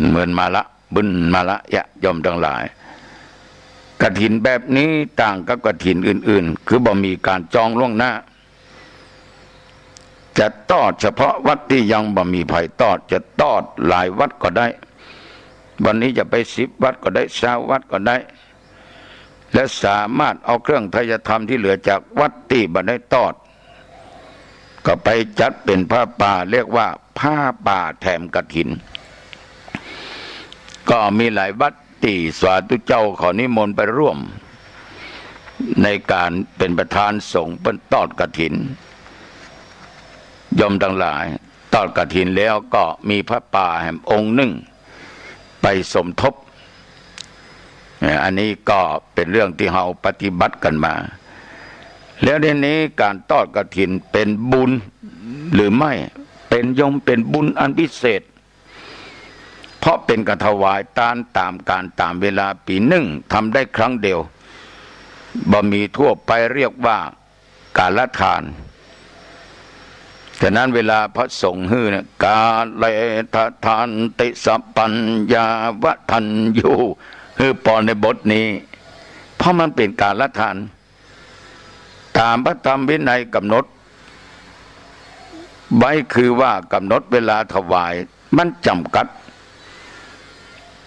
เหมือนมาละบุญมาละยอมทั้งหลายกฐินแบบนี้ต่างกับกฐินอื่นๆคือบ่มีการจองล่วงหน้าจะทอดเฉพาะวัดที่ยังบ่มีไผทอดจะทอดหลายวัดก็ได้วันนี้จะไป10 วัดก็ได้20 วัดก็ได้และสามารถเอาเครื่องไทยธรรมที่เหลือจากวัดที่บ่ได้ทอดก็ไปจัดเป็นผ้าป่าเรียกว่าผ้าป่าแถมกฐินก็มีหลายวัดที่สาธุเจ้าขอนิมนต์ไปร่วมในการเป็นประธานสงฆ์เป็นทอดกฐินยอมทั้งหลายทอดกฐินแล้วก็มีพระป่าแห่งองค์หนึ่งไปสมทบอันนี้ก็เป็นเรื่องที่เราปฏิบัติกันมาแล้วในนี้การทอดกฐินเป็นบุญหรือไม่ เป็นยมเป็นบุญอันพิเศษเพราะเป็นการถวายทานตามการตามเวลาปีหนึ่งทำได้ครั้งเดียวบ่มีทั่วไปเรียกว่ากาลทานฉะนั้นเวลาพระสงฆ์ฮือเนี่ยกาเลทานติสัพปัญญาวะทันยูฮือปอนในบทนี้เพราะมันเป็นกาลทานตามพระธรรมวินัยกำหนดไว้คือว่ากำหนดเวลาถวายมันจำกัด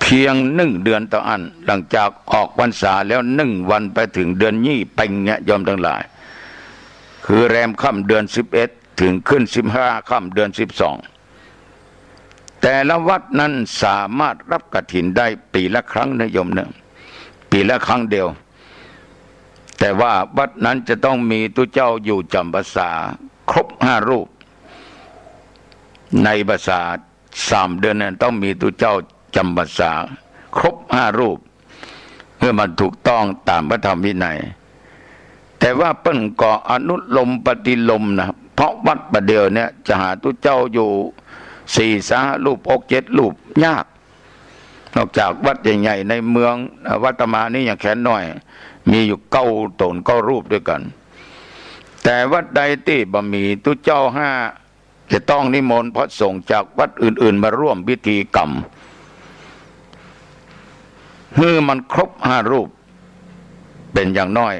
เพียง1 เดือนต่ออันหลังจากออกพรรษาแล้ว1 วันไปถึงเดือนยี่เป่งเนี่ยยอมทั้งหลายคือแรมค่ำเดือน11ถึงขึ้น15ค่ำเดือน12แต่ละวัดนั้นสามารถรับกฐินได้ปีละครั้งนะโยมนะปีละครั้งเดียวแต่ว่าวัดนั้นจะต้องมีตุเจ้าอยู่จำพรรษาครบ5 รูปในพรรษา3 เดือนนั้นต้องมีตุเจ้าจำพรรษาครบ5 รูปเพื่อมันถูกต้องตามพระธรรมวินัยแต่ว่าเปิ้นก็อนุลมปฏิลมนะเพราะวัดประเดียวเนี่ยจะหาตุเจ้าอยู่4-5 รูป6-7 รูปยากนอกจากวัดใหญ่ๆในเมืองวัดตมานี่อย่างแค่น้อยมีอยู่9 รูปด้วยกันแต่วัดใดที่บ่มีตุเจ้า5จะต้องนิมนต์พระสงฆ์จากวัดอื่นๆมาร่วมพิธีกรรมเมื่อมันครบ5 รูปเป็นอย่างน้อย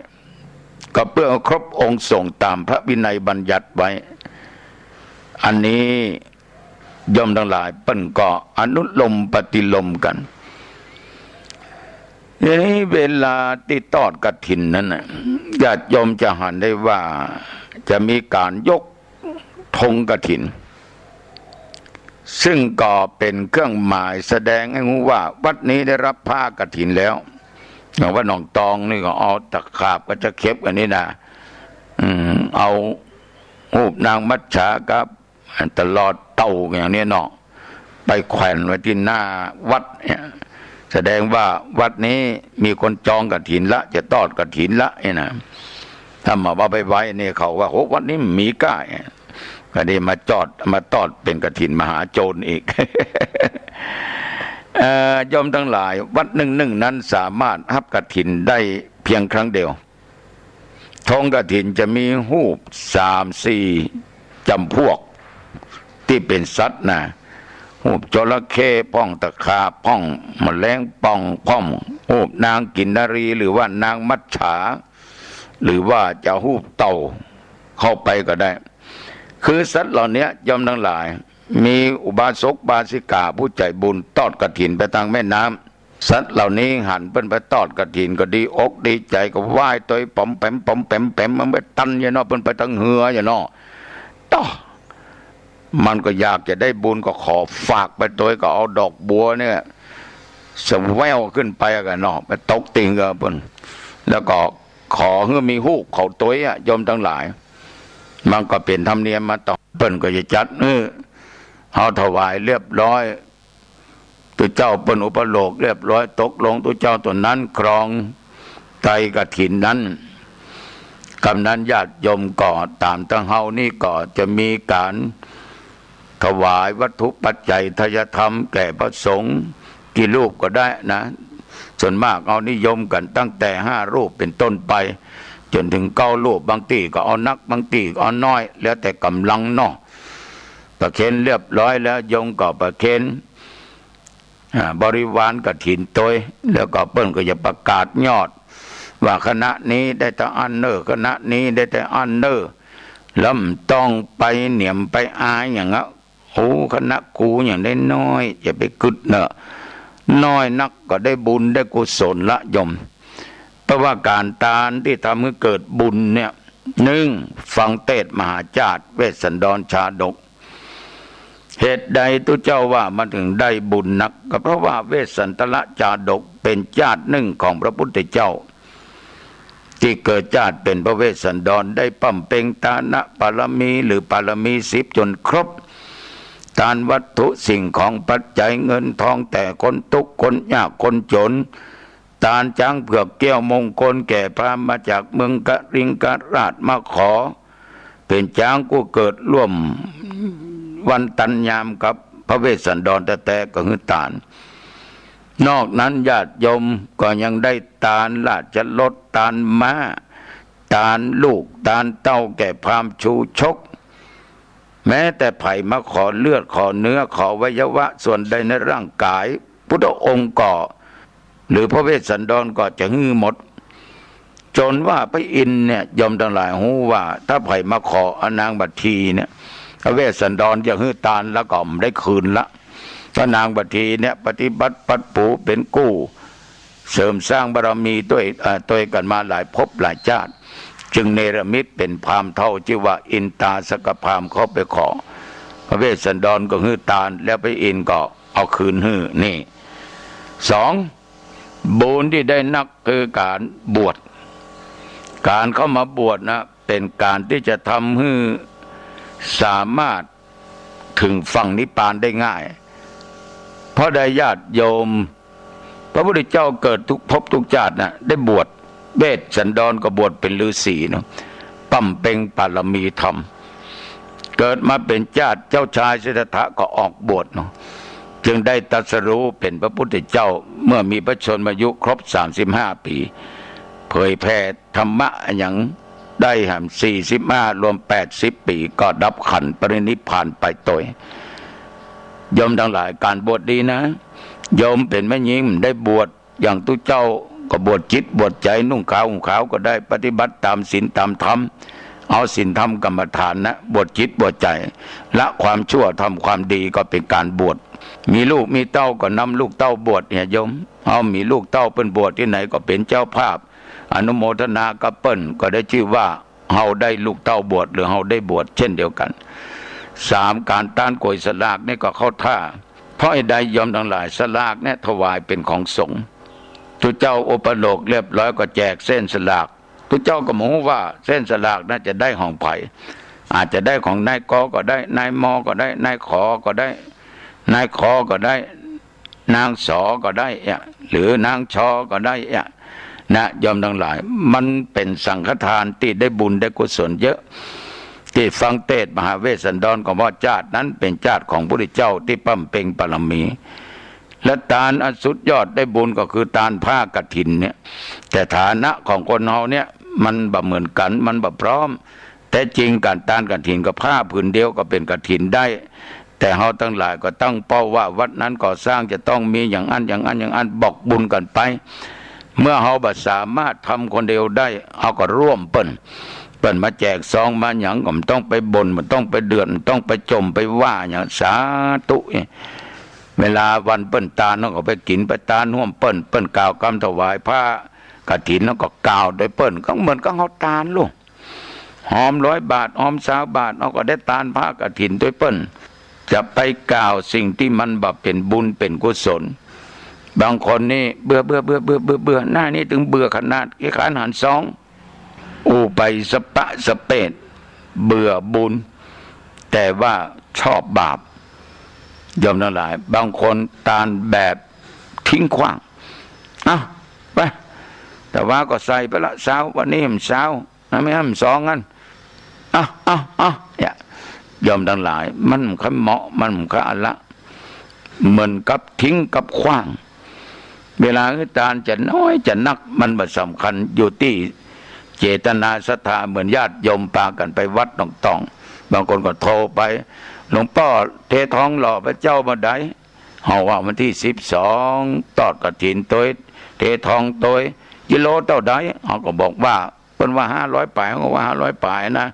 ก็เพื่อครบองค์สงฆ์ตามพระวินัยบัญญัติไว้อันนี้ยอมทั้งหลายเปิ้นก็อนุโลมปฏิโลมกันทีนี้เวลาที่ทอดกฐินนั้นน่ะญาติโยมจะหันได้ว่าจะมีการยกธงกฐินซึ่งก็เป็นเครื่องหมายแสดงให้รู้ว่าวัดนี้ได้รับผ้ากฐินแล้วอย่างว่าหนองตองนี่ก็เอาตะขาบก็จะเข็บกันนี่นะเอาหูบนางมัจฉากับตลอดเต่าอย่างนี้เนาะไปแขวนไว้ที่หน้าวัดเนี่ยแสดงว่าวัดนี้มีคนจองกฐินละจะทอดกฐินละเนี่ยนะถ้ามาว่าไปไว้เนี่ยเขาว่าโหวัดนี้มีก้าก็ได้มาทอดเป็นกฐินมหาโจรอีก ยอมทั้งหลายวัดหนึ่งนั้นสามารถรับกฐินได้เพียงครั้งเดียวธงกฐินจะมีรูป3-4 จำพวกที่เป็นสัตว์นะรูปจระเข้ป้องตะขาบป้องแมลงป้องรูปนางกินนารีหรือว่านางมัจฉาหรือว่าจะรูปเต่าเข้าไปก็ได้คือสัตว์เหล่านี้ยอมทั้งหลายมีอุบาสกบาสิกาผู้ใจบุญทอดกฐินไปทางแม่น้ำสัตว์เหล่านี้หันเป็นไปทอดกฐินก็ดีอกดีใจก็ไหว้ตัวปอมแปมมันไปตันอย่างเนาะเป็นไปทางเหืออย่างเนาะต่อมันก็อยากจะได้บุญก็ขอฝากไปตัวก็เอาดอกบัวเนี่ยสแววขึ้นไปกันเนาะไปตกติงกันเพิ่นแล้วก็ขอให้มีฮูกเขาตัวโยมทั้งหลายมันก็เป็นธรรมเนียมมาต่อเพิ่นก็จะจัดเอาถวายเรียบร้อยตัวเจ้าเปิ้นอุปโลกเรียบร้อยตกลงตัวเจ้าตัวนั้นครองไตรกฐินนั้นกำนั้นญาติโยมก็ตามตั้งเฮานี่ก็จะมีการถวายวัตถุปัจจัยทายธรรมแก่พระสงฆ์กี่รูปก็ได้นะส่วนมากเอานิยมกันตั้งแต่5 รูปเป็นต้นไปจนถึง9 รูปบางทีก็เอานักบางทีก็เอาน้อยแล้วแต่กำลังเนาะประเคนเรียบร้อยแล้วโยมก็ประเคนบริวารกฐินตัวแล้วก็เปิ้นก็จะประกาศยอดว่าคณะนี้ได้แต่อันเนอร์คณะนี้ได้แต่อันเนอร์แล้วต้องไปเหนี่ยมไปอายอย่างเงี้ยโอ้คณะกูอย่างได้น้อยอย่าไปกึดเนอะน้อยนักก็ได้บุญได้กุศลละโยมเพราะว่าการทานที่ทำให้เกิดบุญเนี่ย1ฟังเทศน์มหาจารย์เวสสันดรชาดกเหตุใดตุเจ้าว่ามันถึงได้บุญนักก็เพราะว่าเวสสันตระชาดกเป็นญาติของพระพุทธเจ้าที่เกิดชาติเป็นพระเวสสันดรได้ปั้มเป่งทานะปารมีหรือปารมี10จนครบทานวัตถุสิ่งของปัจจัยเงินทองแต่คนทุกข์คนยากคนจนทานช้างเผือกแก้วมงคลแก่พระมาจากเมืองกริงกราชมาขอเป็นช้างกูเกิดร่วม วันตันยามกับพระเวสสันดรแต่ก็คือตาลนอกนั้นญาติโยมก็ยังได้ตาลราชรถตาลม้าตาลลูกตาลเต้าแก่พราหมณ์ชูชกแม้แต่ไผ่มาขอเลือดขอเนื้อขอวัยวะส่วนใดในร่างกายพุทธองค์ก็หรือพระเวสสันดรก็จะฮื้อหมดจนว่าพระอินทร์เนี่ยยอมทั้งหลายหูว่าถ้าไผ่มาขออนางบัตทีเนี่ยพระเวสสันดรจะฮื้อตาลแล้วก็ไม่ได้คืนละพระนางบัตทีเนี่ยปฏิบัติปัดปูเป็นกู้เสริมสร้างบารมีตัวกันมาหลายภพหลายชาติจึงเนรมิตเป็นพราหมณ์เท่าชื่อว่าอินตาสกพราหมณ์เขาไปขอพระเวสสันดรก็ฮื้อตาลแล้วพระอินทร์ก็เอาคืนฮื้อนี่สองบุญที่ได้นักคือการบวชการเข้ามาบวชนะเป็นการที่จะทำให้สามารถถึงฝั่งนิพพานได้ง่ายเพราะได้ญาติโยมพระพุทธเจ้าเกิดทุกภพทุกชาตินะได้บวชเวสสันดรก็บวชเป็นฤาษีเนาะปั้มเป่งปารมีธรรมเกิดมาเป็นเจ้าชายสิทธัตถะก็ออกบวชเนาะจึงได้ตรัสรู้เป็นพระพุทธเจ้าเมื่อมีพระชนมายุครบ35 ปีเผยแผ่ธรรมะอย่างได้แห่ง45รวม80 ปีก็ดับขันธ์ปรินิพพานไปตัวโยมทั้งหลายการบวชดีนะโยมเป็นแม่หญิงได้บวชอย่างตุเจ้าก็บวชจิตบวชใจนุ่งขาวห่มขาวก็ได้ปฏิบัติตามศีลตามธรรมเอาศีลธรรมกรรมฐานนะบวชจิตบวชใจละความชั่วทำความดีก็เป็นการบวชมีลูกมีเต้าก็นำลูกเต้าบวชเนี่ยโยมเอามีลูกเต้าเป็นบวชที่ไหนก็เป็นเจ้าภาพอนุโมทนากับเปิ้นก็ได้ชื่อว่าเฮาได้ลูกเต้าบวชหรือเฮาได้บวชเช่นเดียวกันการต้านโกยสลากนี่ก็เข้าท่าเพราะไอ้ใดยอมทั้งหลายสลากเนี่ยถวายเป็นของสงฆ์ทุกเจ้าอุปโลกเรียบร้อยก็แจกเส้นสลากทุกเจ้าก็มองว่าเส้นสลากน่าจะได้ของไผ่อาจจะได้ของนายกก็ได้นายมอก็ได้นายขอก็ได้นายขอก็ได้นางสอก็ได้หรือนางชอก็ได้นะยอมทั้งหลายมันเป็นสังฆทานที่ได้บุญได้กุศลเยอะที่ฟังเทศมหาเวสสันดรก็ว่าชาตินั้นเป็นชาติของพระพุทธเจ้าที่ปั้มเป่งปรมีและทานอันสุดยอดได้บุญก็คือทานผ้ากฐินเนี่ยแต่ฐานะของคนเฮาเนี่ยมันบ่เหมือนกันมันบ่พร้อมแต่จริงการทานกฐินกับผ้าผืนเดียวก็เป็นกฐินได้แต่เฮาทั้งหลายก็ตั้งเป้าว่าวัดนั้นก่อสร้างจะต้องมีอย่างอันบอกบุญกันไปเมื่อเฮาบ่สามารถทำคนเดียวได้เฮาก็ร่วมเปิ้นมาแจกซองมาอย่างก็มันต้องไปบ่นมันต้องไปเดือดต้องไปจมไปว่าอย่างสาธุเวลาวันเปิ้นตาลน้องก็ไปกินไปตาลห่วมเปิ้นกล่าวคำถวายผ้ากฐินน้องก็กล่าวโดยเปิ้นก็เหมือนกับเฮาตาลลูกหอม100 บาทหอม20 บาทน้องก็ได้ตาลผ้ากฐินด้วยเปิ้นจะไปกล่าวสิ่งที่มันบ่เป็นบุญเป็นกุศลบางคนนี่เบื่อหน้านี้ถึงเบื่อขนาดขี้ขานหันสองไปสปะสเปดเบื่อบุญแต่ว่าชอบบาปยอมทั้งหลายบางคนตานแบบทิ้งขว้างไปแต่ว่าก็ใส่ไปละเช้าวันนี้มันเช้าไม่ให้มัน2งั้นเนี่ยยอมทั้งหลายมันค่เหมาะมันค่ละเหมือนกับทิ้งกับขว้างเวลาตานจะน้อยจะนักมันบ่สำคัญอยู่ที่เจตนาศรัทธาเหมือนญาติโยมพากันไปวัดต้องบางคนก็โทรไปหลวงพ่อเททองหล่อพระเจ้ามาได้เฮาว่าวันที่12ตอดกฐินตัวเททองตัวกิโลเท่าใดเฮาก็บอกว่าเพิ่นว่า500 ป่ายเฮาก็ว่า500 ป่ายนะ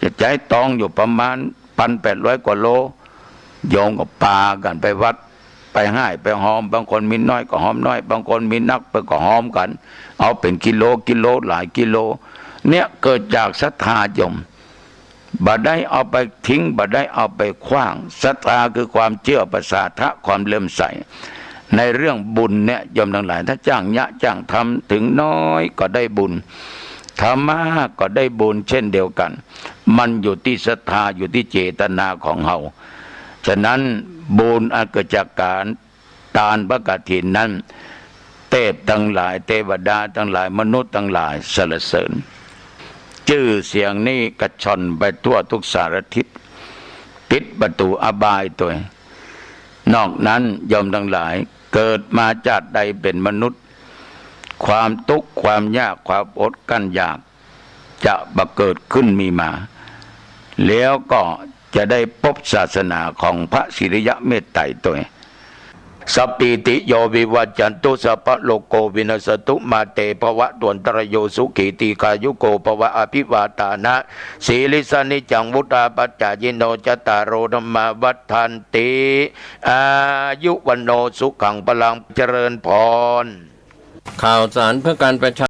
จะใจตองอยู่ประมาณ 1,800 กว่าโลโยมก็พากันไปวัดไปให้ไปหอมบางคนมีน้อยก็หอมน้อยบางคนมีนักไปก็หอมกันเอาเป็นกิโลหลายกิโลเนี่ยเกิดจากศรัทธาโยมบ่ได้เอาไปทิ้งบ่ได้เอาไปขว้างศรัทธาคือความเชื่อประสาทะความเลื่อมใสในเรื่องบุญเนี่ยโยมทั้งหลายถ้าจ้างจ้างทำถึงน้อยก็ได้บุญทำมากก็ได้บุญเช่นเดียวกันมันอยู่ที่ศรัทธาอยู่ที่เจตนาของเฮาฉะนั้นบุญอันเกิดจากการทานพระกฐินนั้นเทพทั้งหลายเทวดาทั้งหลายมนุษย์ทั้งหลายสรรเสริญชื่อเสียงนี้กระชอนไปทั่วทุกสารทิศ ติดประตูอบายตัวนอกนั้นยอมทั้งหลายเกิดมาชาติใดเป็นมนุษย์ ความทุกข์ความยากความอดกั้นยากจะบังเกิดขึ้นมีมา แล้วก็จะได้พบศาสนาของพระสิริยะเมตไตรตัวสัพปิติโยวิวัจจันตุสัพพะโลโกวินัสตุมาเตภวะตวนตรโยสุขีติกายุโกภวะอภิวาตานะสีลิสานิจังวุตาปัจจายิโนจตารโรธรรมาวัฏฐันติอายุวันโนสุขังพลังเจริญพรข่าวสารเพื่อการประชา